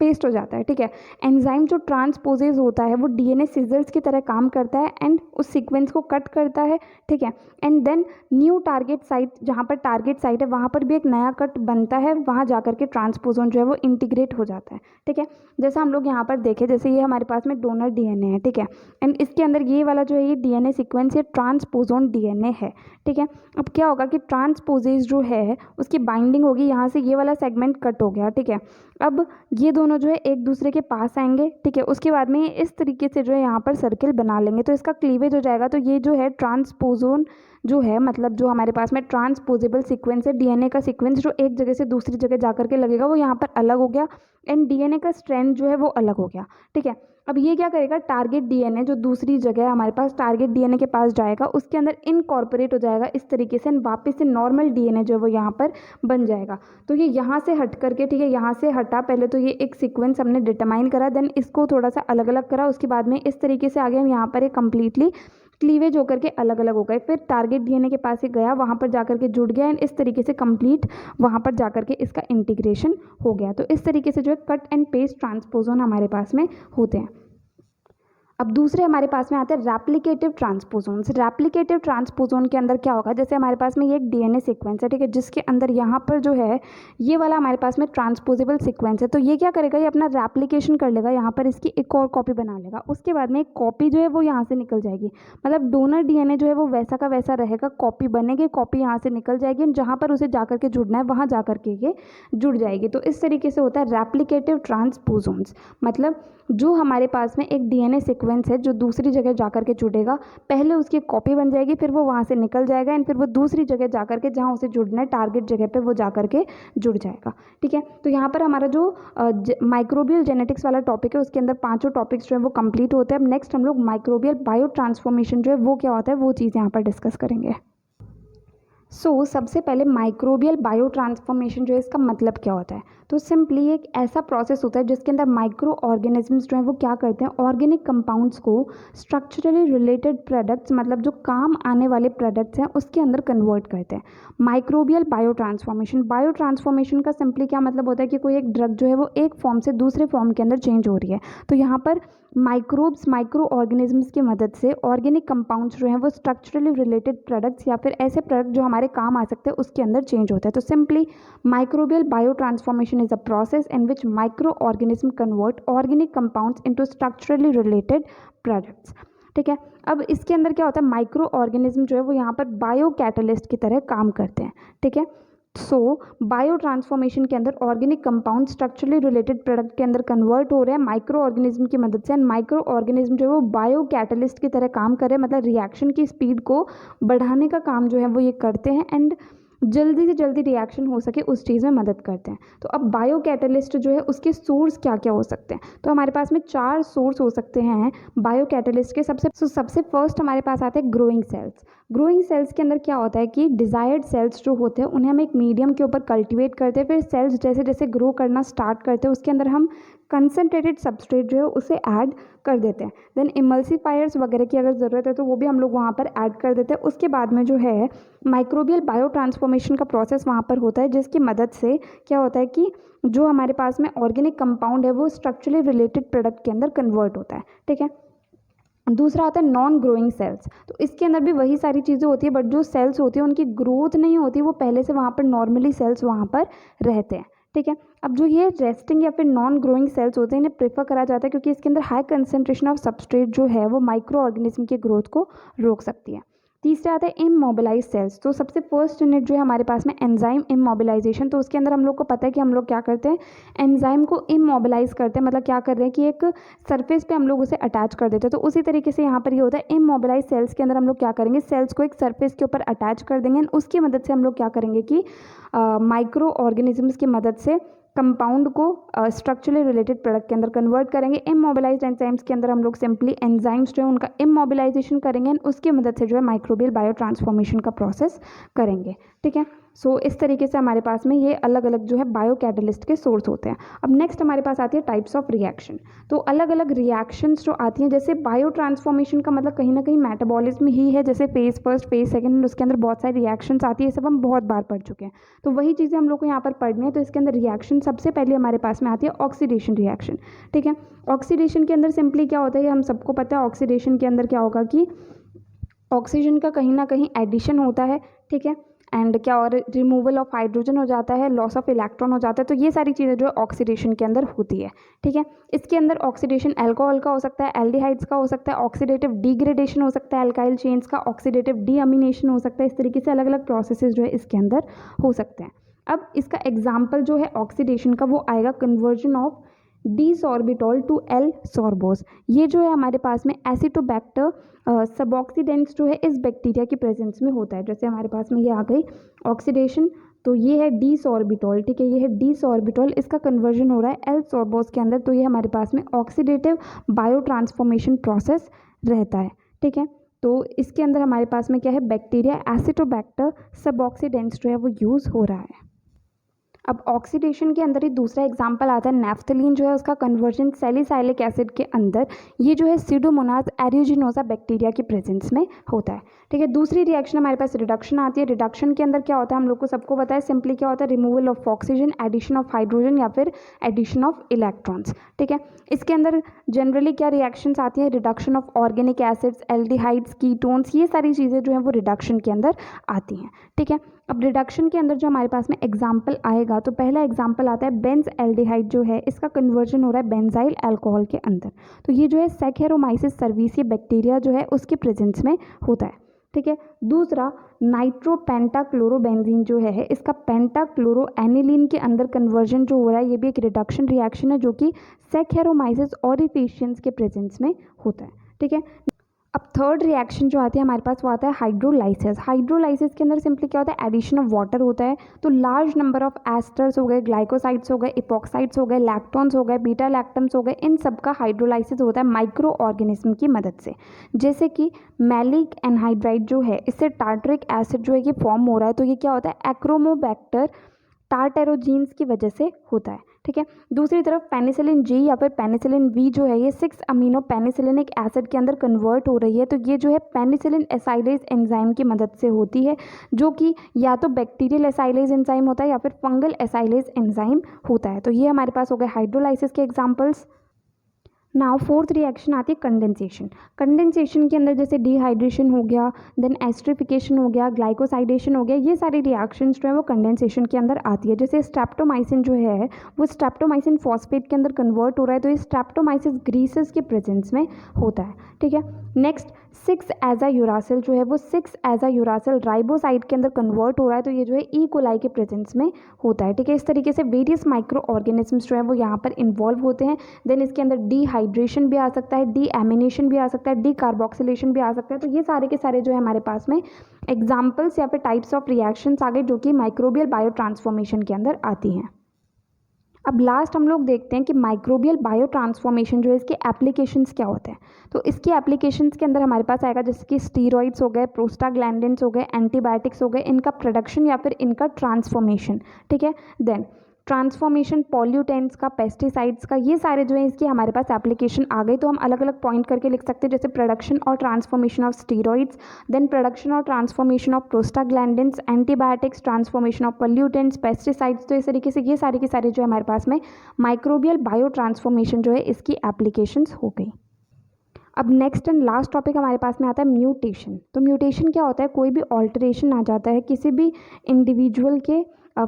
पेस्ट हो जाता है, ठीक है। एंजाइम जो ट्रांसपोजेज होता है वो डीएनए सीजर्स की तरह काम करता है एंड उस सीक्वेंस को कट करता है, ठीक है। And then new target site, जहाँ पर टारगेट साइट है वहाँ पर भी एक नया कट बनता है, वहाँ जा करके ट्रांसपोजोन जो है वो इंटीग्रेट हो जाता है, ठीक है। जैसा हम लोग यहाँ पर देखें, जैसे ये हमारे पास में डोनर डीएनए है, ठीक है, एंड इसके अंदर ये वाला जो है ये डीएनए सीक्वेंस ये ट्रांसपोजोन डीएनए है, ठीक है। अब क्या होगा कि ट्रांसपोजेज जो है उसकी बाइंडिंग होगी, यहाँ से ये वाला सेगमेंट कट हो गया, ठीक है। अब ये दोनों जो है एक दूसरे के पास आएंगे, ठीक है। उसके बाद में ये इस तरीके से जो है यहाँ पर सर्किल बना लेंगे, तो इसका क्लीवेज हो जाएगा। तो ये जो है ट्रांसपोजोन जो है, मतलब जो हमारे पास में ट्रांसपोजेबल सीक्वेंस है डीएनए का सीक्वेंस जो एक जगह से दूसरी जगह जा करके लगेगा, वो यहाँ पर अलग हो गया एंड डीएनए का स्ट्रैंड जो है वो अलग हो गया, ठीक है। अब ये क्या करेगा, टारगेट डीएनए जो दूसरी जगह है हमारे पास टारगेट डीएनए के पास जाएगा, उसके अंदर इनकॉर्पोरेट हो जाएगा इस तरीके से, वापस से नॉर्मल डीएनए जो है वो यहाँ पर बन जाएगा। तो ये यहाँ से हट करके, ठीक है, यहाँ से हटा, पहले तो ये एक सीक्वेंस हमने डिटरमाइन करा, देन इसको थोड़ा सा अलग अलग करा, उसके बाद में इस तरीके से आगे हम यहाँ पर एक कम्प्लीटली क्लीवेज होकर के अलग अलग हो गए। फिर टारगेट डीएनए के पास ही गया, वहाँ पर जाकर के जुड़ गया एंड इस तरीके से कंप्लीट वहाँ पर जाकर के इसका इंटीग्रेशन हो गया। तो इस तरीके से जो है कट एंड पेस्ट ट्रांसपोजोन हमारे पास में होते हैं। अब दूसरे हमारे पास में आते हैं रेप्लिकेटिव ट्रांसपोजोन्स। रेप्लिकेटिव ट्रांसपोजोन के अंदर क्या होगा, जैसे हमारे पास में ये एक डीएनए सीक्वेंस है, ठीक है, जिसके अंदर यहाँ पर जो है ये वाला हमारे पास में ट्रांसपोजेबल सीक्वेंस है। तो ये क्या करेगा, ये अपना रेप्लिकेशन कर लेगा, यहाँ पर इसकी एक और कॉपी बना लेगा, उसके बाद में एक कॉपी जो है वो यहाँ से निकल जाएगी, मतलब डोनर डीएनए जो है वो वैसा का वैसा रहेगा, कॉपी बनेगी, कॉपी यहाँ से निकल जाएगी, जहाँ पर उसे जा करके जुड़ना है वहाँ जा करके ये जुड़ जाएगी। तो इस तरीके से होता है रेप्लिकेटिव ट्रांसपोजोन्स, मतलब जो हमारे पास में एक डीएनए सीक्वेंस सीक्वेंस है जो दूसरी जगह जा कर के जुड़ेगा, पहले उसकी कॉपी बन जाएगी, फिर वो वहाँ से निकल जाएगा एंड फिर वो दूसरी जगह जा कर के जहाँ उसे जुड़ना है टारगेट जगह पे वो जा कर के जुड़ जाएगा। ठीक है, तो यहाँ पर हमारा जो माइक्रोबियल जेनेटिक्स वाला टॉपिक है उसके अंदर पांचों टॉपिक्स जो है वो कंप्लीट होते हैं। अब नेक्स्ट हम लोग माइक्रोबियल बायो ट्रांसफॉर्मेशन जो है वो क्या होता है वो चीज़ यहाँ पर डिस्कस करेंगे। सबसे पहले माइक्रोबियल बायो ट्रांसफॉर्मेशन जो है इसका मतलब क्या होता है, तो सिंपली एक ऐसा प्रोसेस होता है जिसके अंदर माइक्रो ऑर्गेनिजम्स जो है वो क्या करते हैं, ऑर्गेनिक कंपाउंड्स को स्ट्रक्चरली रिलेटेड प्रोडक्ट्स मतलब जो काम आने वाले प्रोडक्ट्स हैं उसके अंदर कन्वर्ट करते हैं। माइक्रोबियल बायो ट्रांसफॉर्मेशन का सिंपली क्या मतलब होता है कि कोई एक ड्रग जो है वो एक फॉर्म से दूसरे फॉर्म के अंदर चेंज हो रही है, तो यहाँ पर माइक्रो ऑर्गेनिजम्स की मदद से ऑर्गेनिक कंपाउंड्स जो हैं वो स्ट्रक्चरली रिलेटेड प्रोडक्ट्स या फिर ऐसे प्रोडक्ट जो हमारे काम आ सकते हैं उसके अंदर चेंज होता है। तो simply microbial bio transformation is a process in which micro organism convert organic compounds into structurally related products. ठीक है, अब इसके अंदर क्या होता है, माइक्रो ऑर्गेनिज्म जो है वो यहाँ पर बायो कैटलिस्ट की तरह काम करते हैं। ठीक है, बायो ट्रांसफॉर्मेशन के अंदर organic compound structurally related product के अंदर कन्वर्ट हो रहे हैं माइक्रो ऑर्गेनिज्म की मदद से, एंड माइक्रो ऑर्गेनिज्म जो है वो बायो कैटलिस्ट की तरह काम कर रहे हैं, मतलब रिएक्शन की स्पीड को बढ़ाने का काम जो है वो ये करते हैं एंड जल्दी से जल्दी रिएक्शन हो सके उस चीज़ में मदद करते हैं। तो अब बायो कैटलिस्ट जो है उसके सोर्स क्या क्या हो सकते हैं, तो हमारे पास में 4 सोर्स हो सकते हैं बायो कैटलिस्ट के। सबसे फर्स्ट हमारे पास आते हैं ग्रोइंग सेल्स। ग्रोइंग सेल्स के अंदर क्या होता है कि डिज़ायर्ड सेल्स जो होते हैं उन्हें हम एक मीडियम के ऊपर कल्टिवेट करते हैं, फिर सेल्स जैसे जैसे ग्रो करना स्टार्ट करते हैं उसके अंदर हम कंसनट्रेटेड सबस्ट्रेट जो है उसे ऐड कर देते हैं। देन इमल्सिफायर्स वगैरह की अगर ज़रूरत है तो वो भी हम लोग वहाँ पर ऐड कर देते हैं। उसके बाद में जो है माइक्रोबियल बायो ट्रांसफॉर्मेशन का प्रोसेस वहाँ पर होता है जिसकी मदद से क्या होता है कि जो हमारे पास में ऑर्गेनिक कंपाउंड है वो स्ट्रक्चरली रिलेटेड प्रोडक्ट के अंदर कन्वर्ट होता है। ठीक है, दूसरा आता है नॉन ग्रोइंग सेल्स। तो इसके अंदर भी वही सारी चीज़ें होती है बट जो सेल्स होती है उनकी ग्रोथ नहीं होती, वो पहले से वहाँ पर नॉर्मली सेल्स वहाँ पर रहते हैं। ठीक है, अब जो ये रेस्टिंग या फिर नॉन ग्रोइंग सेल्स होते हैं इन्हें प्रेफर करा जाता है क्योंकि इसके अंदर हाई कंसंट्रेशन ऑफ सबस्ट्रेट जो है वो माइक्रो ऑर्गेनिज्म की ग्रोथ को रोक सकती है। तीसरा आता है इमोबिलाइज सेल्स। तो सबसे फर्स्ट यूनिट जो है हमारे पास में एंजाइम इमोबिलाइजेशन। तो उसके अंदर हम लोग को पता है कि हम लोग क्या करते हैं, एंजाइम को इमोबिलाइज करते हैं, मतलब क्या कर रहे हैं कि एक सरफेस पे हम लोग उसे अटैच कर देते हैं। तो उसी तरीके से यहाँ पर ये होता है इमोबिलाइज सेल्स के अंदर हम लोग क्या करेंगे, सेल्स को एक सरफेस के ऊपर अटैच कर देंगे, उसकी मदद से हम लोग क्या करेंगे कि माइक्रो ऑर्गेनिजम्स की मदद से कंपाउंड को स्ट्रक्चरली रिलेटेड प्रोडक्ट के अंदर कन्वर्ट करेंगे। इमोबिलाइज्ड एंजाइम्स के अंदर हम लोग सिंपली एंजाइम्स जो है उनका इमोबिलाइजेशन करेंगे एंड उसकी मदद से जो है माइक्रोबियल बायो ट्रांसफॉर्मेशन का प्रोसेस करेंगे। ठीक है, इस तरीके से हमारे पास में ये अलग अलग जो है बायो कैटलिस्ट के सोर्स होते हैं। अब नेक्स्ट हमारे पास आती है टाइप्स ऑफ रिएक्शन। तो अलग अलग रिएक्शंस जो आती हैं, जैसे बायो ट्रांसफॉर्मेशन का मतलब कहीं ना कहीं मेटाबॉलिज्म ही है, जैसे फेज फर्स्ट फेज सेकंड उसके अंदर बहुत सारी रिएक्शंस आती है, सब हम बहुत बार पढ़ चुके हैं। तो वही चीज़ें हम लोग को यहाँ पर पढ़नी है। तो इसके अंदर रिएक्शन सबसे पहले हमारे पास में आती है ऑक्सीडेशन रिएक्शन। ठीक है, ऑक्सीडेशन के अंदर सिंपली क्या होता है, हम सबको पता है ऑक्सीडेशन के अंदर क्या होगा कि ऑक्सीजन का कहीं ना कहीं एडिशन होता है। ठीक है, एंड क्या और रिमूवल ऑफ हाइड्रोजन हो जाता है, लॉस ऑफ इलेक्ट्रॉन हो जाता है। तो ये सारी चीज़ें जो है ऑक्सीडेशन के अंदर होती है। ठीक है, इसके अंदर ऑक्सीडेशन अल्कोहल का हो सकता है, एल्डिहाइड्स का हो सकता है, ऑक्सीडेटिव डिग्रेडेशन हो सकता है अल्काइल चेन्स का, ऑक्सीडेटिव डीअमीनेशन हो सकता है। इस तरीके से अलग अलग प्रोसेसेस जो है इसके अंदर हो सकते हैं। अब इसका एग्जाम्पल जो है ऑक्सीडेशन का वो आएगा कन्वर्जन ऑफ डीसॉर्बिटॉल टू एल सॉर्बोस। ये जो है हमारे पास में एसिटोबैक्टर सबऑक्सीडेंट्स जो है इस बैक्टीरिया की प्रेजेंस में होता है। जैसे हमारे पास में ये आ गई ऑक्सीडेशन, तो ये है डीसॉर्बिटॉल। ठीक है, ये है डीसॉर्बिटॉल, इसका कन्वर्जन हो रहा है एल सॉर्बोस के अंदर। तो ये हमारे पास में ऑक्सीडेटिव बायो ट्रांसफॉर्मेशन प्रोसेस रहता है। ठीक है, तो इसके अंदर हमारे पास में क्या है, बैक्टीरिया एसिटोबैक्टर सबऑक्सीडेंट्स जो है वो यूज़ हो रहा है। अब ऑक्सीडेशन के अंदर ही दूसरा एग्जाम्पल आता है नैफ्थलीन, जो है उसका कन्वर्जन सैलिसाइलिक एसिड के अंदर, ये जो है सीडोमोनास एरियोजिनोसा बैक्टीरिया की प्रेजेंस में होता है। ठीक है, दूसरी रिएक्शन हमारे पास रिडक्शन आती है। रिडक्शन के अंदर क्या होता है, हम लोग को सबको पता है सिंपली क्या होता है, removal of oxygen, addition of hydrogen या फिर एडिशन ऑफ इलेक्ट्रॉन्स। ठीक है, इसके अंदर जनरली क्या रिएक्शंस आती हैं, reduction of organic acids, aldehydes, ketones, ये सारी चीज़ें जो हैं वो रिडक्शन के अंदर आती हैं। ठीक है, अब रिडक्शन के अंदर जो हमारे पास में एग्जाम्पल आएगा, तो पहला एग्जाम्पल आता है बेंज एल्डिहाइड, जो है इसका कन्वर्जन हो रहा है बेंजाइल अल्कोहल के अंदर। तो ये जो है सैकेरोमाइसिस सर्विस, ये बैक्टीरिया जो है उसके प्रेजेंस में होता है। ठीक है। दूसरा नाइट्रोपेंटाक्लोरोबेंजीन जो है इसका पेंटाक्लोरोएनिलीन के अंदर कन्वर्जन जो हो रहा है ये भी एक रिडक्शन रिएक्शन है जो कि सैकेरोमाइसिस ऑरिफिशियंस के प्रेजेंस में होता है, ठीक है। अब थर्ड रिएक्शन जो आती है हमारे पास वो आता है हाइड्रोलाइसिस। हाइड्रोलाइसिस के अंदर सिंपली क्या होता है, एडिशन ऑफ वाटर होता है। तो लार्ज नंबर ऑफ एस्टर्स हो गए, ग्लाइकोसाइड्स हो गए, इपॉक्साइड्स हो गए, लैक्टोन्स हो गए, बीटा लैक्टम्स हो गए, इन सब का हाइड्रोलाइसिस होता है माइक्रो ऑर्गेनिज्म की मदद से। जैसे कि मैलिक एनहाइड्राइड जो है इससे टार्टरिक एसिड जो है ये फॉर्म हो रहा है, तो ये क्या होता है, एक्रोमोबैक्टर टार्टेरोजीन्स की वजह से होता है, ठीक है। दूसरी तरफ पेनिसिलिन जी या फिर पेनिसिलिन वी जो है ये 6 अमीनो पेनिसिलिनिक एसिड के अंदर कन्वर्ट हो रही है, तो ये जो है पेनिसिलिन एसाइलेज एंजाइम की मदद से होती है, जो कि या तो बैक्टीरियल एसाइलेज एंजाइम होता है या फिर फंगल एसाइलेज एंजाइम होता है। तो ये हमारे पास हो गए हाइड्रोलाइसिस के एग्जाम्पल्स। नाउ फोर्थ रिएक्शन आती है कंडेंसेशन। कंडेंसेशन के अंदर जैसे डिहाइड्रेशन हो गया, देन एस्ट्रिफिकेशन हो गया, ग्लाइकोसाइडेशन हो गया, ये सारी रिएक्शंस जो है वो कंडेंसेशन के अंदर आती है। जैसे स्ट्रेप्टोमाइसिन जो है वो स्ट्रेप्टोमाइसिन फॉस्फेट के अंदर कन्वर्ट हो रहा है, तो ये स्ट्रेप्टोमाइसिस ग्रीसेस के प्रेजेंस में होता है, ठीक है। नेक्स्ट 6 एजा यूरासिल जो है वो 6 एजा यूरासिल राइबोसाइड के अंदर कन्वर्ट हो रहा है, तो ये जो है ई कोलाई के प्रेजेंस में होता है, ठीक है। इस तरीके से वेरियस माइक्रो ऑर्गेनिजम्स जो है वो यहाँ पर इन्वॉल्व होते हैं। देन इसके अंदर डिहाइड्रेशन भी आ सकता है, डीएमिनेशन भी आ सकता है, डीकार्बोक्सिलेशन भी आ सकता है। तो ये सारे के सारे जो है हमारे पास में एग्जाम्पल्स या फिर टाइप्स ऑफ रिएक्शंस आ गए जो कि माइक्रोबियल बायो ट्रांसफॉर्मेशन के अंदर आती हैं। अब लास्ट हम लोग देखते हैं कि माइक्रोबियल बायो ट्रांसफॉर्मेशन जो है इसके एप्लीकेशंस क्या होते हैं। तो इसके एप्लीकेशंस के अंदर हमारे पास आएगा जैसे कि स्टीरॉइड्स हो गए, प्रोस्टाग्लैंडिन्स हो गए, एंटीबायोटिक्स हो गए, इनका प्रोडक्शन या फिर इनका ट्रांसफॉर्मेशन, ठीक है। देन ट्रांसफॉर्मेशन पॉल्यूटेंट्स का, पेस्टिसाइड्स का, ये सारे जो है इसकी हमारे पास एप्लीकेशन आ गई। तो हम अलग अलग पॉइंट करके लिख सकते हैं, जैसे प्रोडक्शन और transformation of steroids, then production और transformation of prostaglandins, antibiotics, transformation of pollutants, pesticides. तो इस तरीके से ये सारे के सारे जो है हमारे पास में माइक्रोबियल बायो ट्रांसफॉर्मेशन जो है इसकी एप्लीकेशंस हो गई। अब नेक्स्ट एंड लास्ट टॉपिक हमारे पास में आता है म्यूटेशन। तो म्यूटेशन क्या होता है, कोई भी ऑल्टरेशन आ जाता है किसी भी इंडिविजुअल के